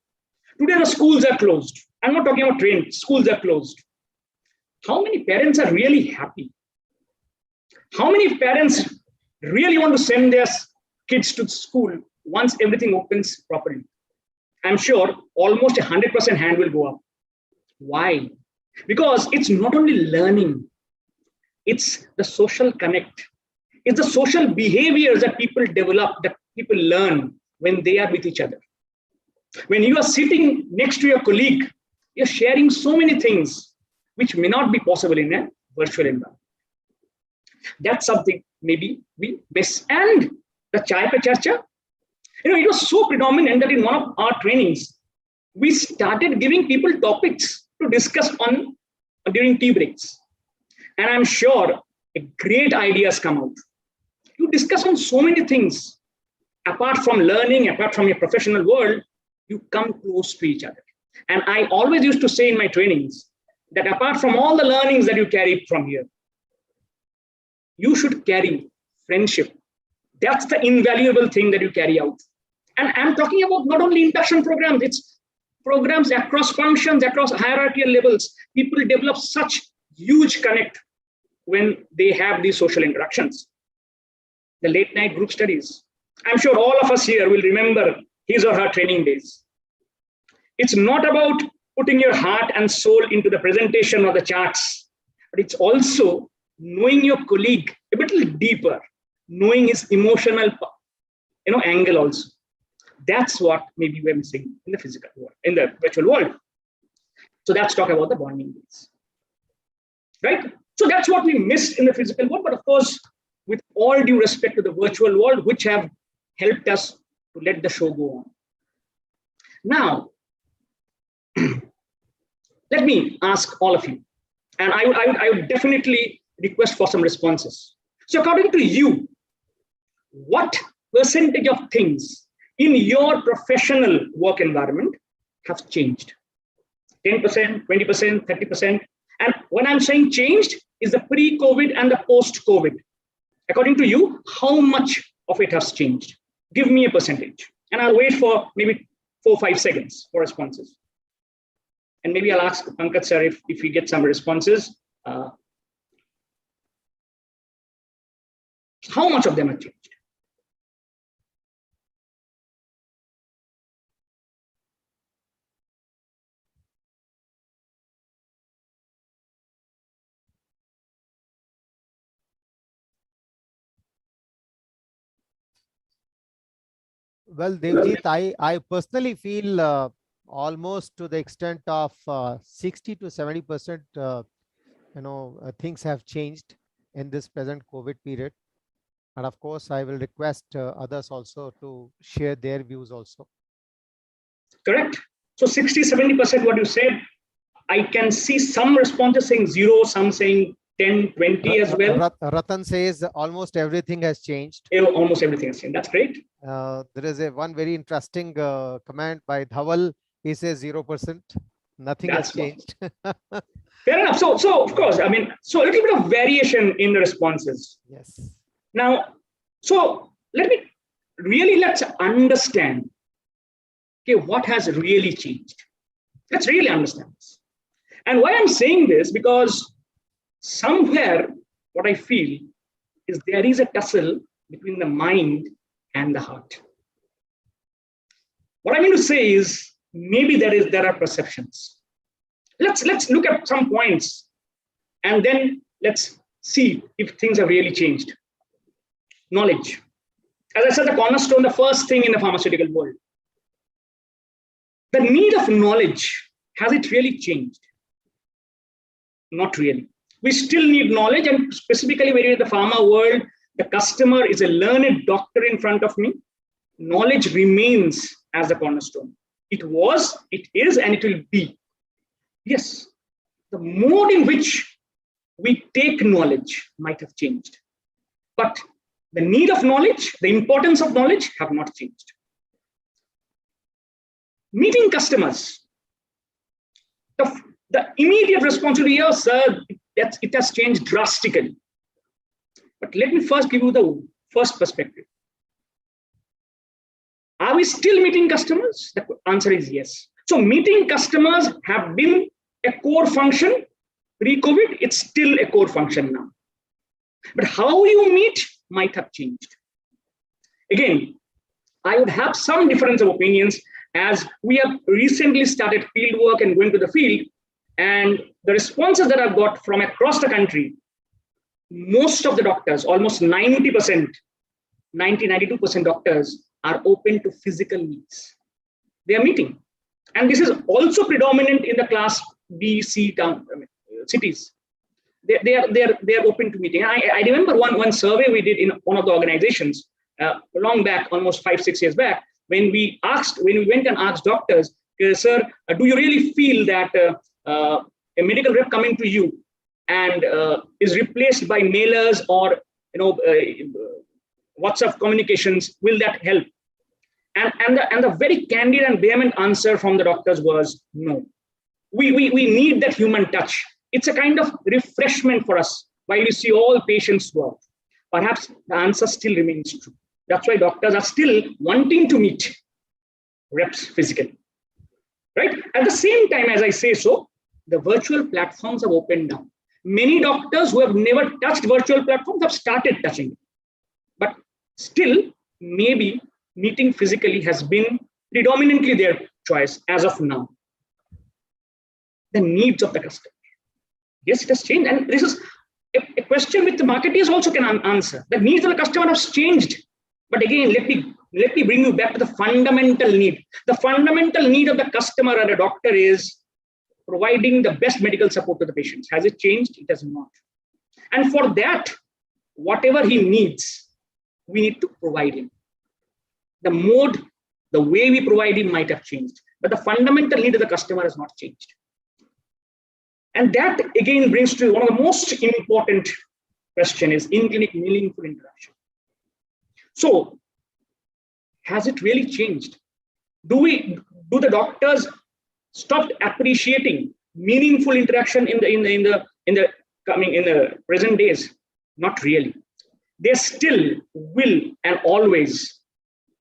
Today the schools are closed. I'm not talking about training. Schools are closed. How many parents are really happy? How many parents really want to send their kids to school once everything opens properly? I'm sure almost 100% hand will go up. Why? Because it's not only learning, it's the social connect. It's the social behaviors that people develop, that people learn when they are with each other. When you are sitting next to your colleague, you're sharing so many things which may not be possible in a virtual environment. That's something maybe we miss. And the Chai Pe Charcha, it was so predominant that in one of our trainings, we started giving people topics to discuss on during tea breaks. And I'm sure great ideas come out. You discuss on so many things. Apart from learning, apart from your professional world, you come close to each other. And I always used to say in my trainings that apart from all the learnings that you carry from here, you should carry friendship. That's the invaluable thing that you carry out. And I'm talking about not only induction programs, it's programs across functions, across hierarchical levels. People develop such huge connect when they have these social interactions. The late night group studies. I'm sure all of us here will remember his or her training days. It's not about putting your heart and soul into the presentation or the charts, but it's also knowing your colleague a little deeper, knowing his emotional angle also. That's what maybe we're missing in the physical world, in the virtual world. So that's talk about the bonding days. Right? So that's what we missed in the physical world. But of course, with all due respect to the virtual world, which have helped us to let the show go on. Now, let me ask all of you, and I would definitely request for some responses. So according to you, what percentage of things in your professional work environment have changed? 10%, 20%, 30%. And when I'm saying changed, is the pre-COVID and the post-COVID. According to you, how much of it has changed? Give me a percentage. And I'll wait for maybe 4 or 5 seconds for responses. And maybe I'll ask Pankaj sir if we get some responses. How much of them have changed? Well, Devjit, I personally feel almost to the extent of 60 to 70%, things have changed in this present COVID period. And of course, I will request others also to share their views also. Correct. So 60, 70% what you said, I can see some responses saying 0, some saying 10, 20 as well. Ratan says almost everything has changed. Almost everything has changed. That's great. There is one very interesting comment by Dhaval. He says 0%. Nothing has changed. Fair enough. So of course, I mean, so a little bit of variation in the responses. Yes. Now, so let's understand, okay, what has really changed. Let's really understand this. And why I'm saying this, because somewhere what I feel is there is a tussle between the mind and the heart. What I mean to say is maybe there are perceptions. Let's look at some points and then let's see if things have really changed. Knowledge. As I said, the cornerstone, the first thing in the pharmaceutical world. The need of knowledge, has it really changed? Not really. We still need knowledge, and specifically when you're in the pharma world, the customer is a learned doctor in front of me. Knowledge remains as the cornerstone. It was, it is, and it will be. Yes, the mode in which we take knowledge might have changed, but the need of knowledge, the importance of knowledge have not changed. Meeting customers, the immediate response to here, sir, it has changed drastically. But let me first give you the first perspective. Are we still meeting customers? The answer is yes. So meeting customers have been a core function pre-COVID. It's still a core function now. But how you meet might have changed. Again, I would have some difference of opinions as we have recently started field work and going to the field, and the responses that I've got from across the country, most of the doctors, almost 90%, 92% doctors are open to physical meets. They are meeting. And this is also predominant in the class B, C cities. They are open to meeting. I remember one survey we did in one of the organizations long back, almost 5-6 years back, when we went and asked doctors, sir, do you really feel that a medical rep coming to you and is replaced by mailers or WhatsApp communications, will that help? And the very candid and vehement answer from the doctors was no. We need that human touch. It's a kind of refreshment for us while we see all patients work. Perhaps the answer still remains true. That's why doctors are still wanting to meet reps physically, right? At the same time, as I say so, the virtual platforms have opened up. Many doctors who have never touched virtual platforms have started touching it. But still, maybe meeting physically has been predominantly their choice as of now. The needs of the customer. Yes, it has changed. And this is a question which the marketeers also can answer. The needs of the customer have changed. But again, let me bring you back to the fundamental need. The fundamental need of the customer and a doctor is providing the best medical support to the patients. Has it changed? It has not. And for that, whatever he needs, we need to provide him. The mode, the way we provide him might have changed, but the fundamental need of the customer has not changed. And that again brings to one of the most important question is in-clinic meaningful interaction. So Has it really changed? Do the doctors stopped appreciating meaningful interaction in the present days? Not really. They still will and always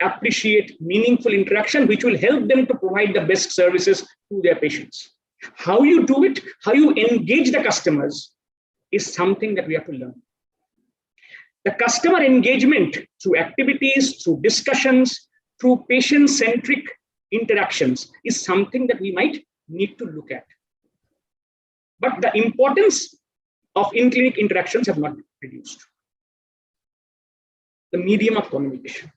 appreciate meaningful interaction, which will help them to provide the best services to their patients. How you do it, how you engage the customers is something that we have to learn. The customer engagement through activities, through discussions, through patient-centric interactions is something that we might need to look at. But the importance of in-clinic interactions have not reduced. The medium of communication,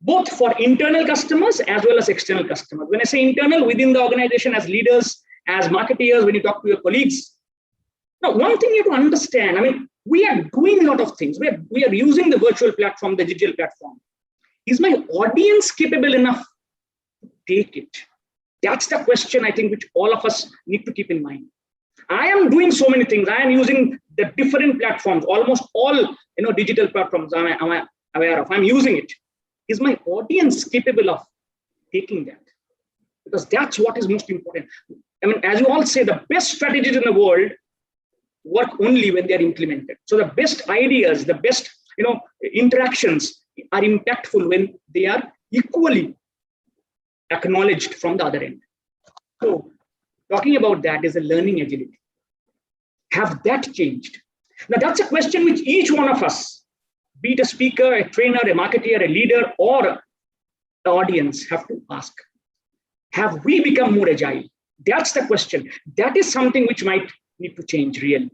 both for internal customers as well as external customers. When I say internal, within the organization, as leaders, as marketeers, when you talk to your colleagues. Now, one thing you have to understand, I mean, we are doing a lot of things. We are using the virtual platform, the digital platform. Is my audience capable enough to take it? That's the question, I think, which all of us need to keep in mind. I am doing so many things. I am using the different platforms, almost all digital platforms am I aware of. I'm using it. Is my audience capable of taking that? Because that's what is most important. I mean, as you all say, the best strategies in the world work only when they are implemented. So the best ideas, the best interactions are impactful when they are equally acknowledged from the other end. So talking about that is a learning agility. Have that changed? Now that's a question which each one of us, be it a speaker, a trainer, a marketer, a leader, or the audience, have to ask. Have we become more agile? That's the question. That is something which might need to change really.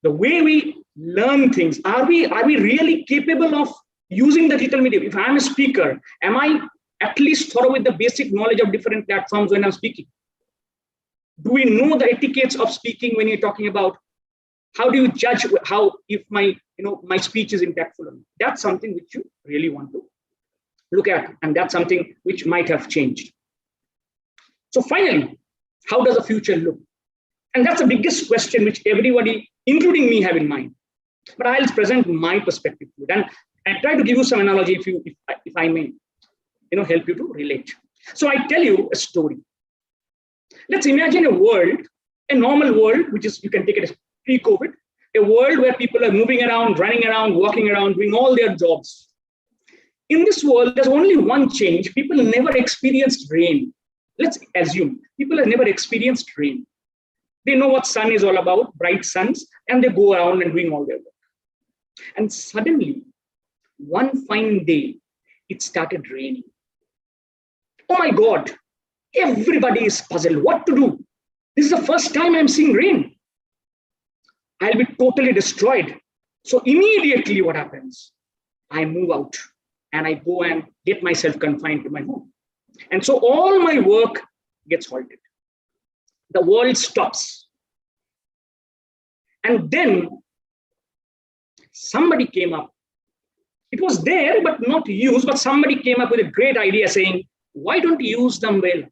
The way we learn things, are we really capable of using the digital medium? If I'm a speaker, am I at least thorough with the basic knowledge of different platforms when I'm speaking? Do we know the etiquettes of speaking when you're talking about how do you judge if my speech is impactful or not? That's something which you really want to look at, and that's something which might have changed. So finally, how does the future look? And that's the biggest question which everybody, including me, have in mind. But I'll present my perspective to it, and I try to give you some analogy if I may, help you to relate. So I tell you a story. Let's imagine a world, a normal world, which is, you can take it as pre-COVID, a world where people are moving around, running around, walking around, doing all their jobs. In this world, there's only one change. People never experienced rain. Let's assume people have never experienced rain. They know what sun is all about, bright suns, and they go around and doing all their work. And suddenly, one fine day, it started raining. Oh my God, everybody is puzzled what to do. This is the first time I'm seeing rain. I'll be totally destroyed. So immediately what happens? I move out and I go and get myself confined to my home. And so all my work gets halted. The world stops. And then somebody came up. It was there, but not used, but somebody came up with a great idea saying, why don't you use the umbrella?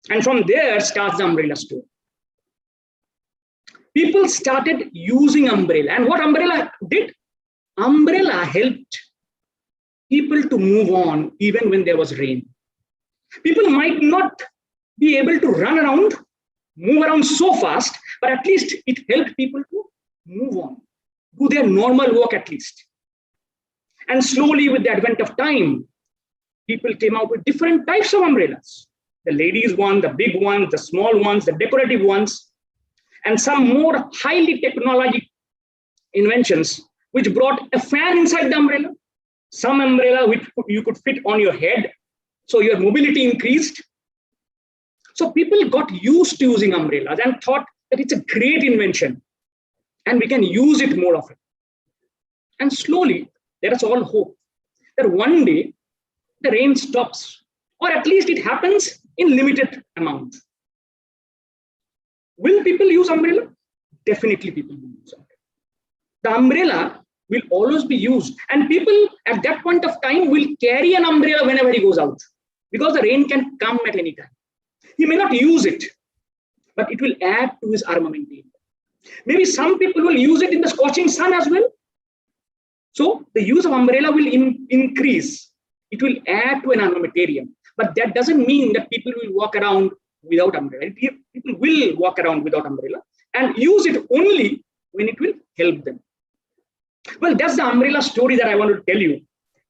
And from there starts the umbrella story. People started using umbrella. And what umbrella did? Umbrella helped people to move on even when there was rain. People might not be able to run around, move around so fast, but at least it helped people to move on, do their normal work at least. And slowly with the advent of time, people came out with different types of umbrellas. The ladies one, the big ones, the small ones, the decorative ones, and some more highly technological inventions which brought a fan inside the umbrella, some umbrella which you could fit on your head, so your mobility increased. So people got used to using umbrellas and thought that it's a great invention and we can use it more often. And slowly, there is all hope that one day the rain stops, or at least it happens in limited amount. Will people use umbrella? Definitely people will use umbrella. The umbrella will always be used, and people at that point of time will carry an umbrella whenever he goes out, because the rain can come at any time. He may not use it, but it will add to his armamentarium. Maybe some people will use it in the scorching sun as well. So the use of umbrella will increase. It will add to an armamentarium. But that doesn't mean that people will walk around without umbrella. People will walk around without umbrella and use it only when it will help them. Well, that's the umbrella story that I want to tell you.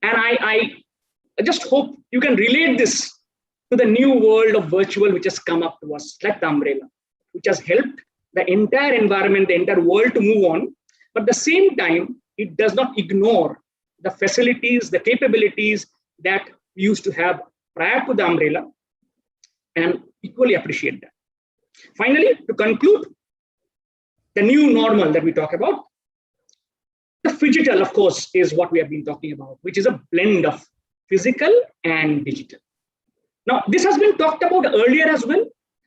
And I just hope you can relate this to the new world of virtual which has come up to us, like the umbrella, which has helped the entire environment, the entire world to move on. But at the same time, it does not ignore the facilities, the capabilities that we used to have prior to the umbrella, and equally appreciate that. Finally, to conclude, the new normal that we talk about, the phygital, of course, is what we have been talking about, which is a blend of physical and digital. Now, this has been talked about earlier as well,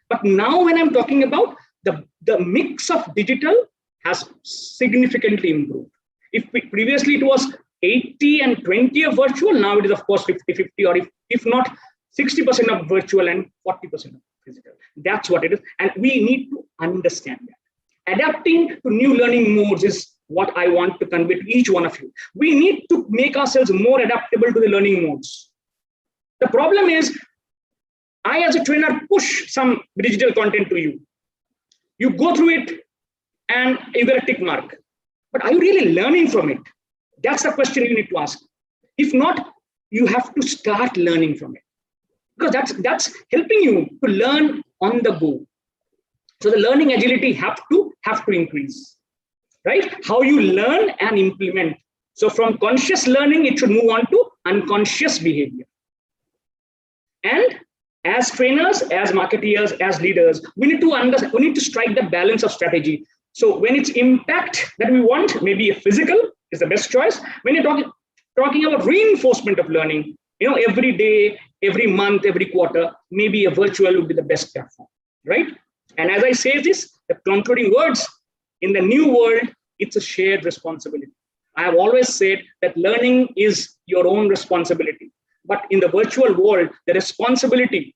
but now when I'm talking about the mix of digital has significantly improved. If previously it was 80 and 20 of virtual, now it is of course 50-50, or if not 60% of virtual and 40% of physical. That's what it is. And we need to understand that. Adapting to new learning modes is what I want to convey to each one of you. We need to make ourselves more adaptable to the learning modes. The problem is, I as a trainer push some digital content to you. You go through it and you get a tick mark. But are you really learning from it? That's the question you need to ask. If not, you have to start learning from it. Because that's helping you to learn on the go. So the learning agility have to increase, right? How you learn and implement. So from conscious learning, it should move on to unconscious behavior. And as trainers, as marketeers, as leaders, we need to strike the balance of strategy. So when it's impact that we want, maybe a physical is the best choice. When you're talking about reinforcement of learning, every day, every month, every quarter, maybe a virtual would be the best platform, right? And as I say this, the concluding words, in the new world, it's a shared responsibility. I have always said that learning is your own responsibility. But in the virtual world, the responsibility,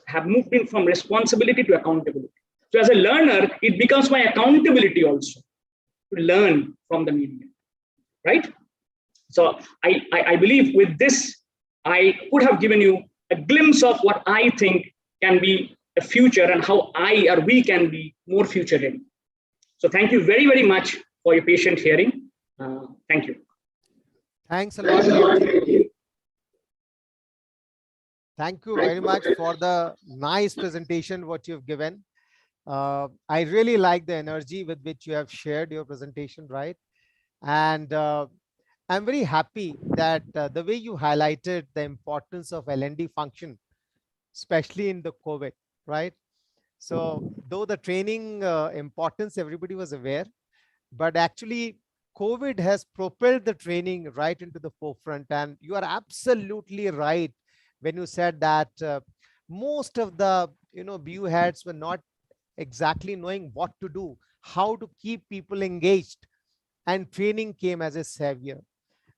have moved in from responsibility to accountability. So as a learner, it becomes my accountability also to learn from the medium, right? So I believe with this, I could have given you a glimpse of what I think can be a future and how we can be more future ready. So thank you very, very much for your patient hearing. Thank you. Thanks a lot. Thank you very much for the nice presentation what you've given. I really like the energy with which you have shared your presentation, right? And I'm very happy that the way you highlighted the importance of L&D function, especially in the COVID, right? So though the training importance, everybody was aware, but actually COVID has propelled the training right into the forefront. And you are absolutely right when you said that most of the BU heads were not exactly knowing what to do, how to keep people engaged, and training came as a savior.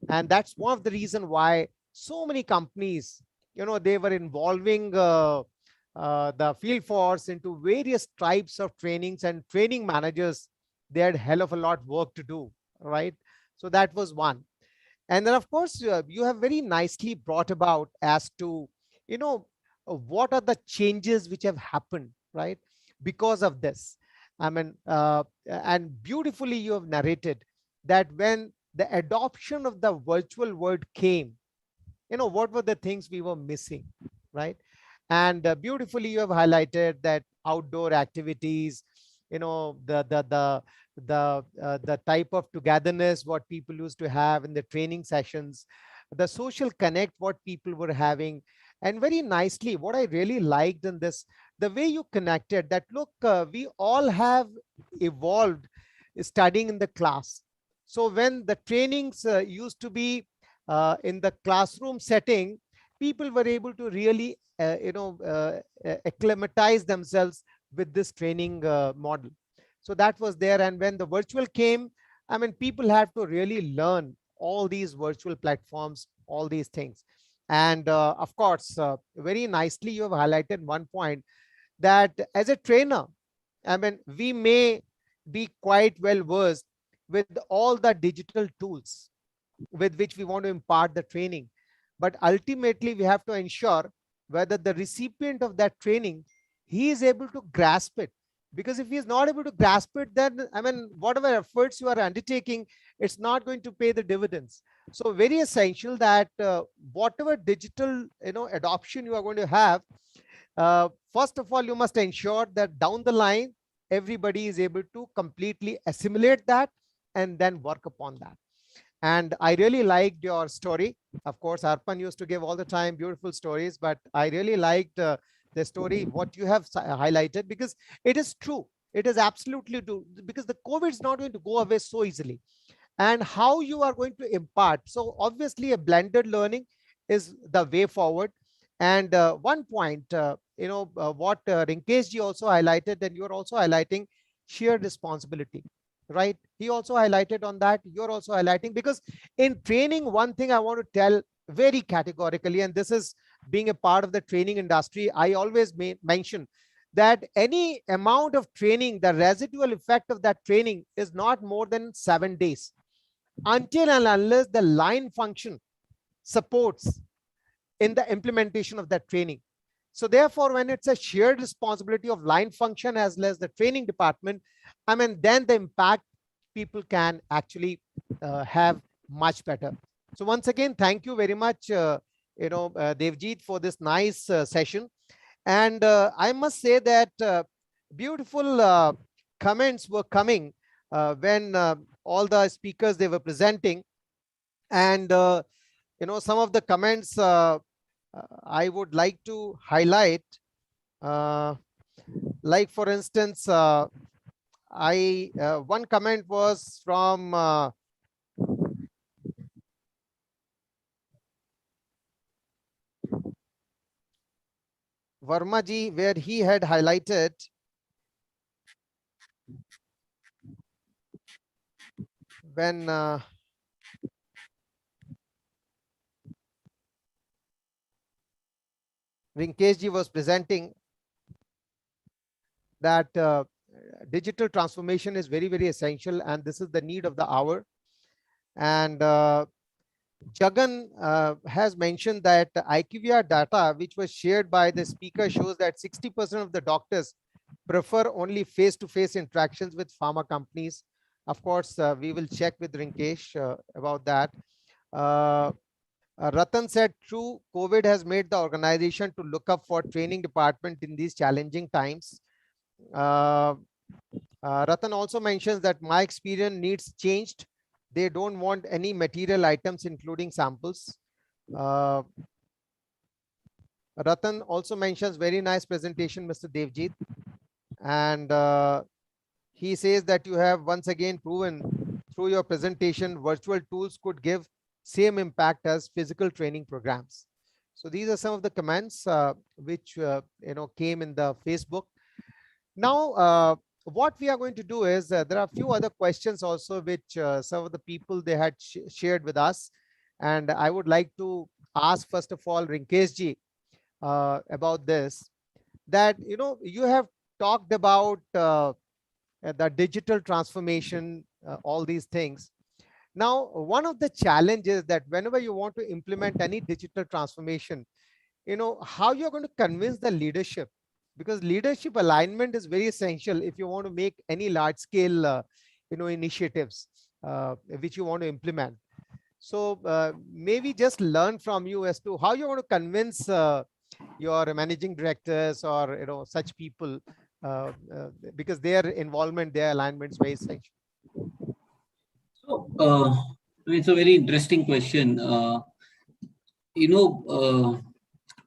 And that's one of the reasons why so many companies, they were involving the field force into various types of trainings, and training managers, they had hell of a lot work to do, right? So that was one. And then, of course, you have very nicely brought about as to, what are the changes which have happened, right? Because of this. I mean, and beautifully you have narrated that when the adoption of the virtual world came, what were the things we were missing, right? And beautifully you have highlighted that outdoor activities, the type of togetherness what people used to have in the training sessions, the social connect what people were having. And very nicely, what I really liked in this, the way you connected that, look, we all have evolved studying in the class. So when the trainings used to be in the classroom setting, people were able to really, acclimatize themselves with this training model. So that was there. And when the virtual came, I mean, people have to really learn all these virtual platforms, all these things. And of course, very nicely, you have highlighted one point that as a trainer, I mean, we may be quite well versed with all the digital tools, with which we want to impart the training. But ultimately, we have to ensure whether the recipient of that training, he is able to grasp it. Because if he is not able to grasp it, then I mean, whatever efforts you are undertaking, it's not going to pay the dividends. So very essential that whatever digital adoption you are going to have, first of all, you must ensure that down the line, everybody is able to completely assimilate that and then work upon that. And I really liked your story. Of course, Arpan used to give all the time beautiful stories, but I really liked the story, what you have highlighted, because it is true. It is absolutely true, because the COVID is not going to go away so easily. And how you are going to impart. So obviously a blended learning is the way forward. And one point, what Rinkesh ji also highlighted, and you're also highlighting shared responsibility, right? He also highlighted on that. You're also highlighting, because in training, one thing I want to tell very categorically, and this is being a part of the training industry, I always mention that any amount of training, the residual effect of that training is not more than 7 days, until and unless the line function supports in the implementation of that training. So therefore, when it's a shared responsibility of line function as well as the training department, I mean, then the impact people can actually have much better. So once again, thank you very much, Devjit, for this nice session. And I must say that beautiful comments were coming when all the speakers, they were presenting. And some of the comments I would like to highlight, like for instance, one comment was from Verma ji, where he had highlighted when Rinkesh ji was presenting that digital transformation is very, very essential, and this is the need of the hour. And Jagan has mentioned that IQVIA data, which was shared by the speaker, shows that 60% of the doctors prefer only face-to-face interactions with pharma companies. Of course, we will check with Rinkesh about that. Ratan said, true, COVID has made the organization to look up for training department in these challenging times. Ratan also mentions that my experience needs changed. They don't want any material items, including samples. Ratan also mentions very nice presentation, Mr. Devjit. And he says that you have once again proven through your presentation, virtual tools could give same impact as physical training programs. So these are some of the comments which came in the Facebook. Now, what we are going to do is there are a few other questions also which some of the people they had shared with us, and I would like to ask first of all Rinkesh ji about this. That you have talked about the digital transformation, all these things. Now, one of the challenges that whenever you want to implement any digital transformation, how you're going to convince the leadership, because leadership alignment is very essential if you want to make any large scale, initiatives which you want to implement. So maybe just learn from you as to how you want to convince your managing directors or such people, because their involvement, their alignment is very essential. So it's a very interesting question.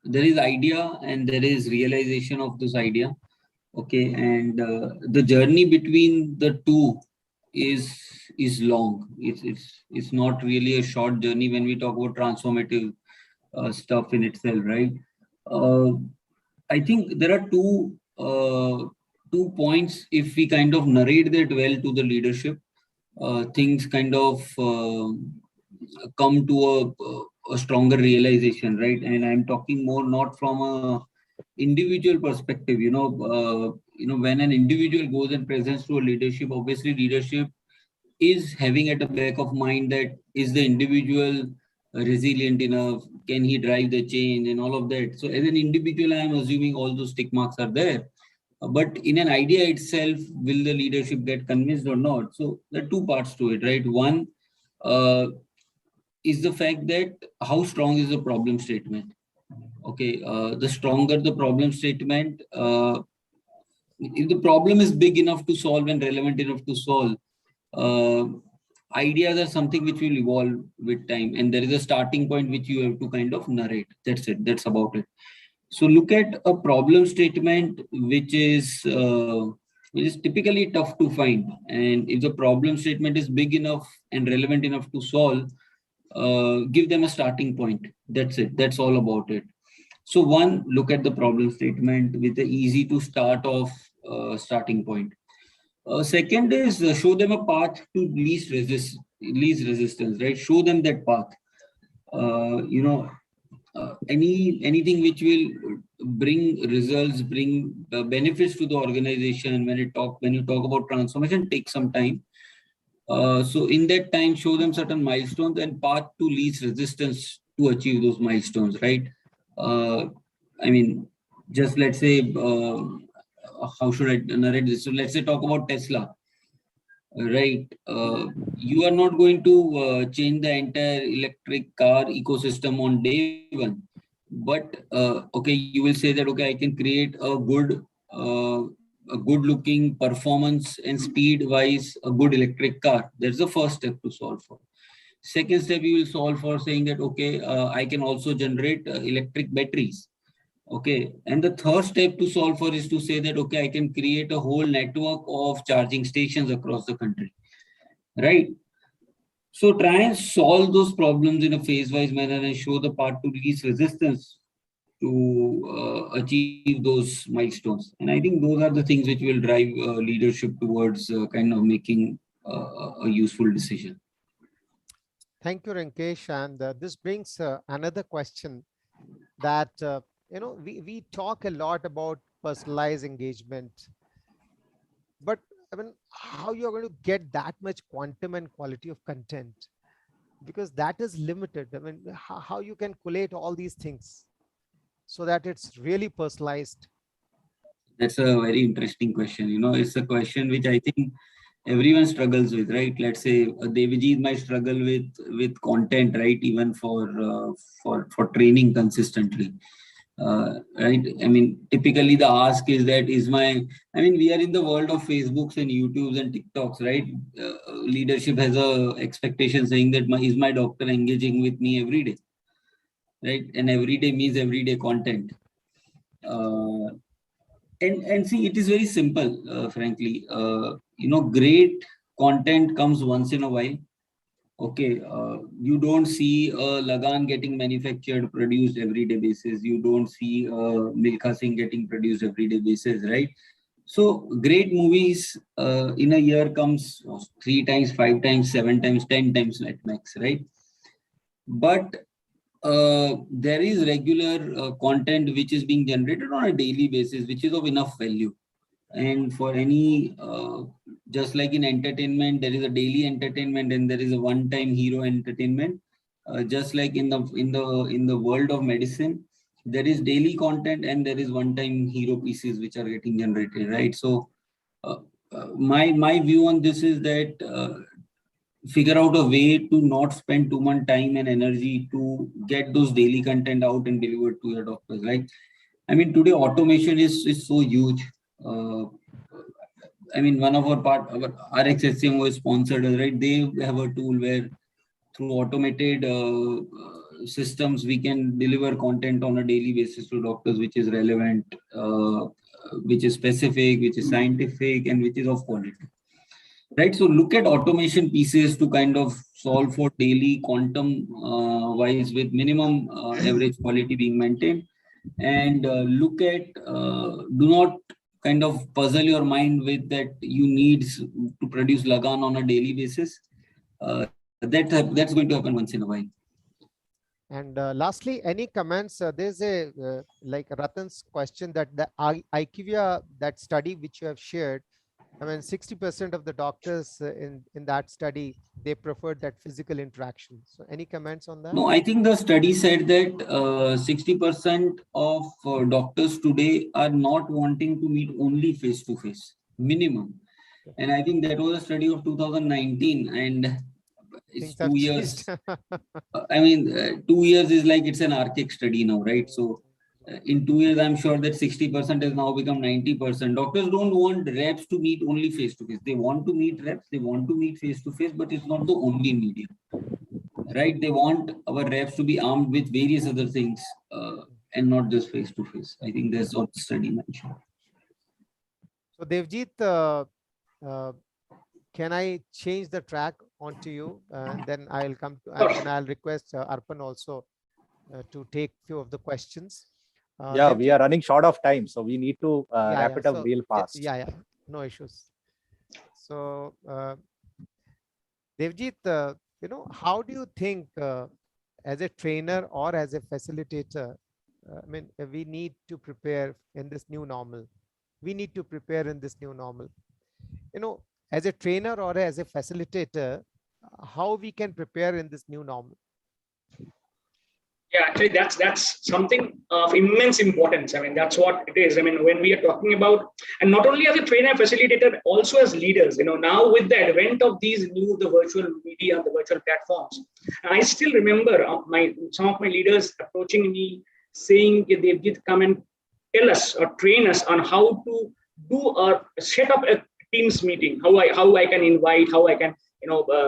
There is idea and there is realization of this idea. Okay, and the journey between the two is long. It's not really a short journey when we talk about transformative stuff in itself, right? I think there are two points. If we kind of narrate that well to the leadership, things kind of come to a stronger realization, right? And I'm talking more not from a individual perspective. When an individual goes and presents to a leadership, obviously leadership is having at the back of mind that is the individual resilient enough? Can he drive the change and all of that? So as an individual, I am assuming all those tick marks are there. But in an idea itself, will the leadership get convinced or not? So there are two parts to it, right? One is the fact that how strong is the problem statement? Okay, the stronger the problem statement, if the problem is big enough to solve and relevant enough to solve, uh, ideas are something which will evolve with time, and there is a starting point which you have to kind of narrate. That's it. That's about it. So look at a problem statement which is typically tough to find, and if the problem statement is big enough and relevant enough to solve, give them a starting point. That's it. That's all about it. So one, look at the problem statement with the easy to start off starting point. Second is show them a path to least resistance, right? Show them that path. Anything which will bring results, bring benefits to the organization. When you talk about transformation, take some time. So in that time, show them certain milestones and path to least resistance to achieve those milestones, right? I mean, just let's say, how should I narrate this? So let's say talk about Tesla, right? You are not going to change the entire electric car ecosystem on day one, but okay, you will say that okay, I can create a good looking performance and speed wise a good electric car. That's the first step to solve for. Second step you will solve for saying that okay, I can also generate electric batteries. Okay, and the third step to solve for is to say that okay, I can create a whole network of charging stations across the country, right? So try and solve those problems in a phase-wise manner and show the path to least resistance to achieve those milestones. And I think those are the things which will drive leadership towards kind of making a useful decision. Thank you, Rinkesh. And this brings another question that, we talk a lot about personalized engagement, but I mean, how you're going to get that much quantum and quality of content? Because that is limited. I mean, how you can collate all these things so that it's really personalized? That's a very interesting question. It's a question which I think everyone struggles with, right? Let's say Devajit might struggle with content, right? Even for training consistently, right? I mean, typically the ask is that we are in the world of Facebooks and YouTubes and TikToks, right? Leadership has a expectation saying that is my doctor engaging with me every day, right? And every day means everyday content. And see, it is very simple, frankly. Great content comes once in a while. Okay, you don't see a Lagan getting manufactured, produced everyday basis. You don't see Milkha Singh getting produced everyday basis, right? So great movies in a year comes 3 times, 5 times, 7 times, 10 times at max, right? But there is regular content which is being generated on a daily basis, which is of enough value. And for any, just like in entertainment, there is a daily entertainment and there is a one-time hero entertainment. Just like in the world of medicine, there is daily content and there is one-time hero pieces which are getting generated, right? So my view on this is that figure out a way to not spend too much time and energy to get those daily content out and delivered to your doctors, right? I mean, today automation is so huge. One of our RxSCM was sponsored, right? They have a tool where through automated systems, we can deliver content on a daily basis to doctors, which is relevant, which is specific, which is scientific, and which is of quality. Right, so look at automation pieces to kind of solve for daily quantum wise with minimum average quality being maintained, and look at do not kind of puzzle your mind with that you need to produce Lagan on a daily basis. That's going to happen once in a while. And lastly, any comments? There's like Ratan's question that the IQVIA, that study which you have shared, I mean, 60% of the doctors in that study, they preferred that physical interaction. So any comments on that? No, I think the study said that 60% of doctors today are not wanting to meet only face to face, minimum. And I think that was a study of 2019, and it's Things have 2 changed. years. I mean, 2 years is like it's an archaic study now, right? So in 2 years, I'm sure that 60% has now become 90%. Doctors don't want reps to meet only face to face. They want to meet reps, they want to meet face to face, but it's not the only medium, right? They want our reps to be armed with various other things and not just face to face. I think that's what the study mentioned. So Devjit, can I change the track onto you? Then I'll come to, and then I'll request Arpan also to take few of the questions. Yeah, we are running short of time, so we need to wrap it up So, real fast. yeah, no issues. So, Devjit, how do you think as a trainer or as a facilitator, I mean, we need to prepare in this new normal. We need to prepare in this new normal. As a trainer or as a facilitator, how we can prepare in this new normal? Yeah, actually, that's something of immense importance. I mean, that's what it is. I mean, when we are talking about, and not only as a trainer and facilitator, also as leaders. Now with the advent of these the virtual media, the virtual platforms, I still remember some of my leaders approaching me saying they did come and tell us or train us on how to do or set up a Teams meeting, how I can invite, how I can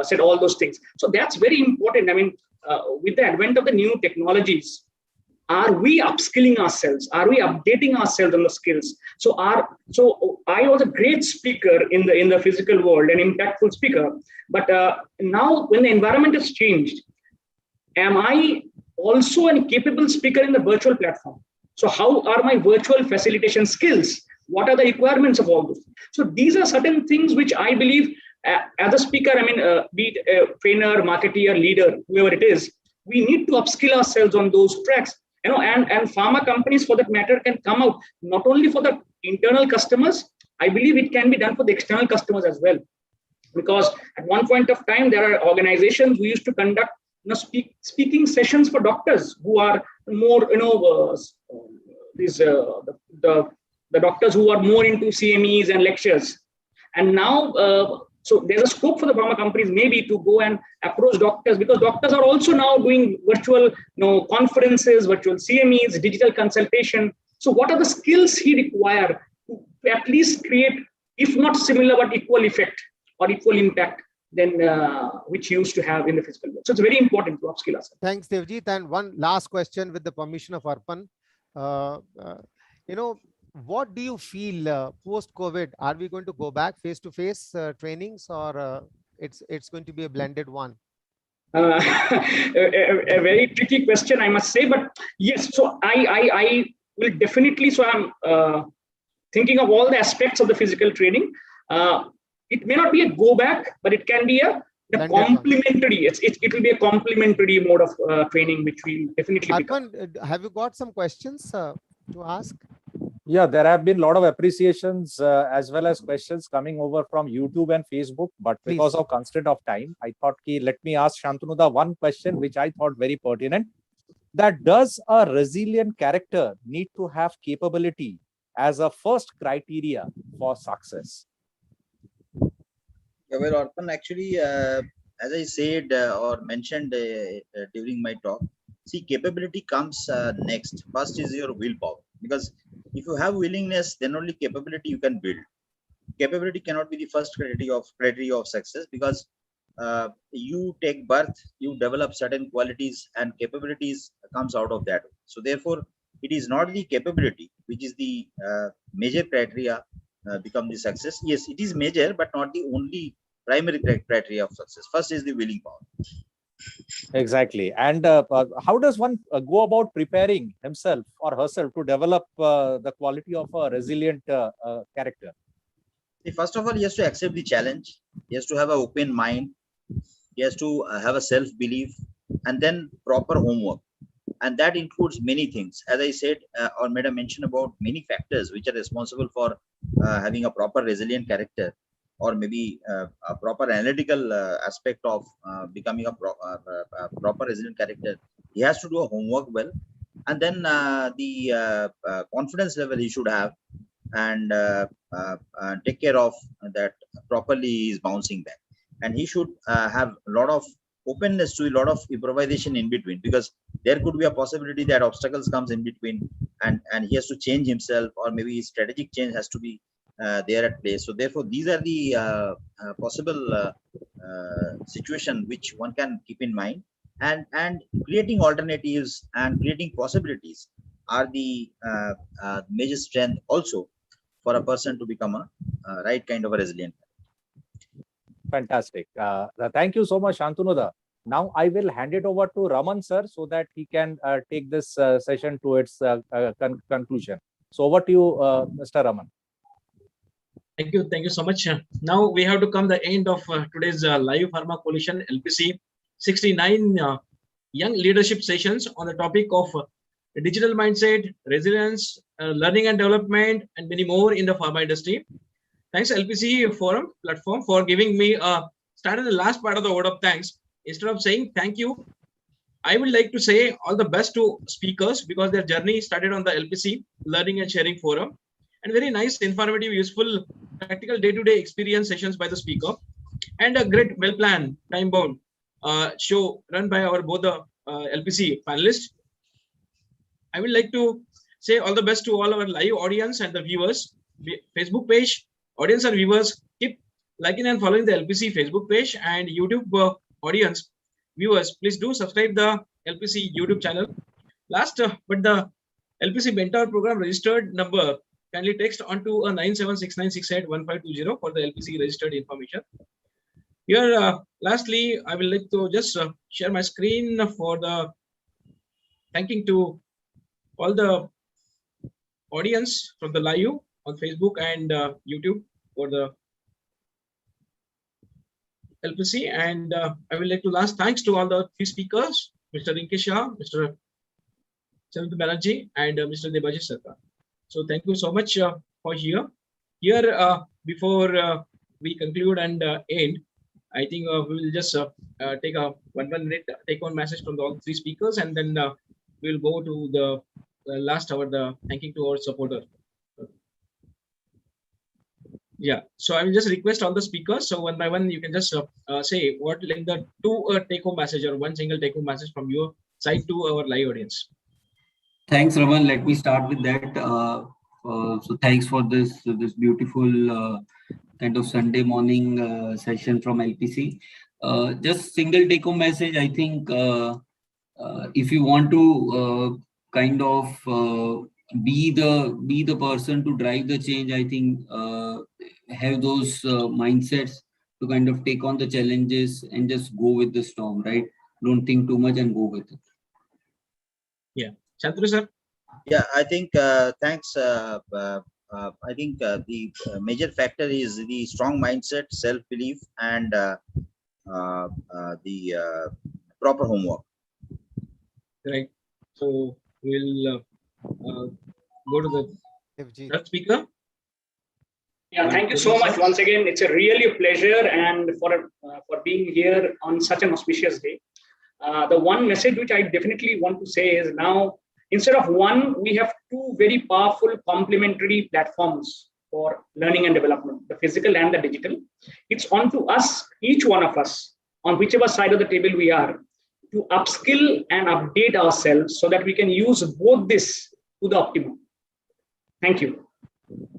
set all those things. So that's very important. I mean, with the advent of the new technologies, are we upskilling ourselves? Are we updating ourselves on the skills? So I was a great speaker in the physical world, an impactful speaker. But now when the environment has changed, am I also a capable speaker in the virtual platform? So how are my virtual facilitation skills? What are the requirements of all this? So these are certain things which I believe as a speaker, I mean, be it a trainer, marketeer, leader, whoever it is, we need to upskill ourselves on those tracks. And pharma companies for that matter can come out not only for the internal customers, I believe it can be done for the external customers as well. Because at one point of time, there are organizations who used to conduct speaking sessions for doctors who are more, the doctors who are more into CMEs and lectures. And now, so there's a scope for the pharma companies maybe to go and approach doctors, because doctors are also now doing virtual conferences, virtual CMEs, digital consultation. So what are the skills he require to at least create, if not similar, but equal effect or equal impact than which he used to have in the physical world. So it's very important to upskill us. Thanks, Devjit. And one last question with the permission of Arpan. What do you feel post-COVID? Are we going to go back face-to-face trainings, or it's going to be a blended one? A very tricky question, I must say, but yes. So I will definitely. So I'm thinking of all the aspects of the physical training. It may not be a go back, but it can be a complementary. It will be a complementary mode of training, which will definitely. Arpan, have you got some questions to ask? Yeah, there have been a lot of appreciations as well as questions coming over from YouTube and Facebook, but because of constraint of time, I thought, let me ask Shantanu the one question which I thought very pertinent. That does a resilient character need to have capability as a first criteria for success? Yeah, well, Arpan, actually, as I said or mentioned during my talk, see, capability comes next. First is your willpower, because if you have willingness, then only capability you can build. Capability cannot be the first criteria of success, because you take birth, you develop certain qualities, and capabilities comes out of that. So therefore, it is not the capability which is the major criteria become the success. Yes, it is major, but not the only primary criteria of success. First is the willing power. Exactly. And how does one go about preparing himself or herself to develop the quality of a resilient character? See, first of all, he has to accept the challenge. He has to have an open mind. He has to have a self-belief, and then proper homework. And that includes many things. As I said or made a mention about many factors which are responsible for having a proper resilient character, or maybe a proper analytical aspect of becoming a proper resilient character, he has to do a homework well, and then the confidence level he should have, and take care of that properly. He is bouncing back, and he should have a lot of openness to a lot of improvisation in between, because there could be a possibility that obstacles comes in between, and he has to change himself, or maybe strategic change has to be there at play. So therefore, these are the possible situation which one can keep in mind, and creating alternatives and creating possibilities are the major strength also for a person to become a right kind of a resilient. Fantastic. Thank you so much, Shantanu. Now I will hand it over to Raman sir so that he can take this session to its conclusion. So over to you, Mr. Raman. Thank you so much. Now we have to come the end of today's live Pharma Coalition LPC-69 young leadership sessions on the topic of digital mindset, resilience, learning and development, and many more in the pharma industry. Thanks LPC Forum platform for giving me start in the last part of the word of thanks. Instead of saying thank you, I would like to say all the best to speakers, because their journey started on the LPC Learning and Sharing Forum, and very nice, informative, useful, practical day-to-day experience sessions by the speaker, and a great, well-planned, time-bound show run by our both the LPC panelists. I would like to say all the best to all our live audience and the viewers. Facebook page, audience and viewers, keep liking and following the LPC Facebook page, and YouTube audience, viewers, please do subscribe the LPC YouTube channel. Last, but the LPC Mentor Program registered number, kindly text onto a 9769681520 for the LPC registered information. Here, lastly, I will like to just share my screen for the thanking to all the audience from the live on Facebook and YouTube for the LPC, and I will like to last thanks to all the three speakers, Mr. Rinkesh, Mr. Shanturu Banerjee, and Mr. Debaji Sarkar. So thank you so much for here. Here, before we conclude and end, I think we will just take a 1 minute take-home message from all three speakers, and then we'll go to the last hour, the thanking to our supporter. Yeah, so I will just request all the speakers. So one by one, you can just say what like the two take-home message or one single take-home message from your side to our live audience. Thanks, Raman. Let me start with that. So thanks for this beautiful kind of Sunday morning session from LPC. Just single take-home message. I think if you want to kind of be the person to drive the change, I think have those mindsets to kind of take on the challenges and just go with the storm, right? Don't think too much and go with it. Yeah, Shanturu sir. Yeah, I think thanks. I think the major factor is the strong mindset, self-belief, and the proper homework. Right. So we'll go to the third speaker. Yeah, thank you so much once again. It's a really pleasure, and for being here on such an auspicious day. The one message which I definitely want to say is now, instead of one, we have two very powerful complementary platforms for learning and development, the physical and the digital. It's on to us, each one of us, on whichever side of the table we are, to upskill and update ourselves so that we can use both this to the optimum. Thank you.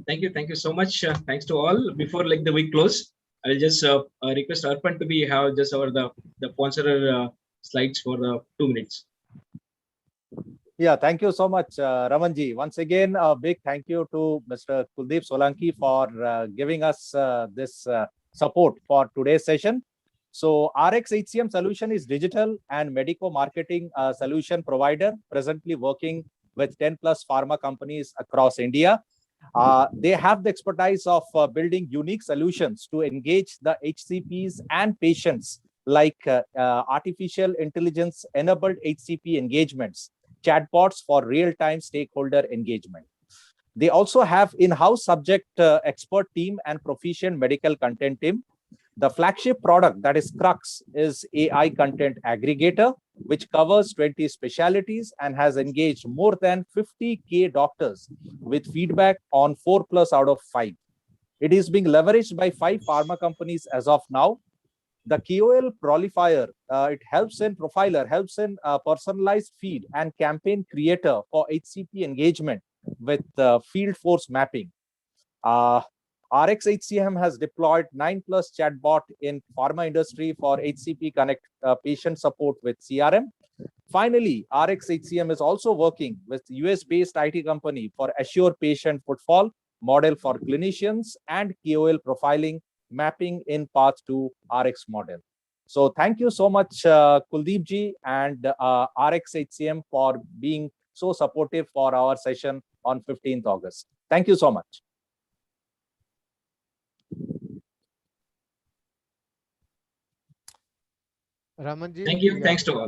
Thank you so much. Thanks to all. Before like the week close, I will just request Arpan to have just the sponsor slides for the 2 minutes. Yeah, thank you so much, Ramanji. Once again, a big thank you to Mr. Kuldeep Solanki for giving us this support for today's session. So RX HCM Solution is digital and medico marketing solution provider, presently working with 10+ pharma companies across India. They have the expertise of building unique solutions to engage the HCPs and patients, like artificial intelligence enabled HCP engagements, chatbots for real-time stakeholder engagement. They also have in-house subject expert team and proficient medical content team. The flagship product, that is Crux, is AI content aggregator, which covers 20 specialties and has engaged more than 50K doctors with feedback on 4+ out of 5. It is being leveraged by 5 pharma companies as of now. The KOL prolifier, it helps in profiler, helps in personalized feed and campaign creator for HCP engagement with field force mapping. RxHCM has deployed 9+ chatbot in pharma industry for HCP Connect patient support with CRM. Finally, RxHCM is also working with US-based IT company for Assure patient footfall model for clinicians and KOL profiling mapping in path to RX model. So thank you so much, Kuldeep ji and RxHCM for being so supportive for our session on 15th August. Thank you so much. Ramanji. Thank you. Yeah. Thanks to all.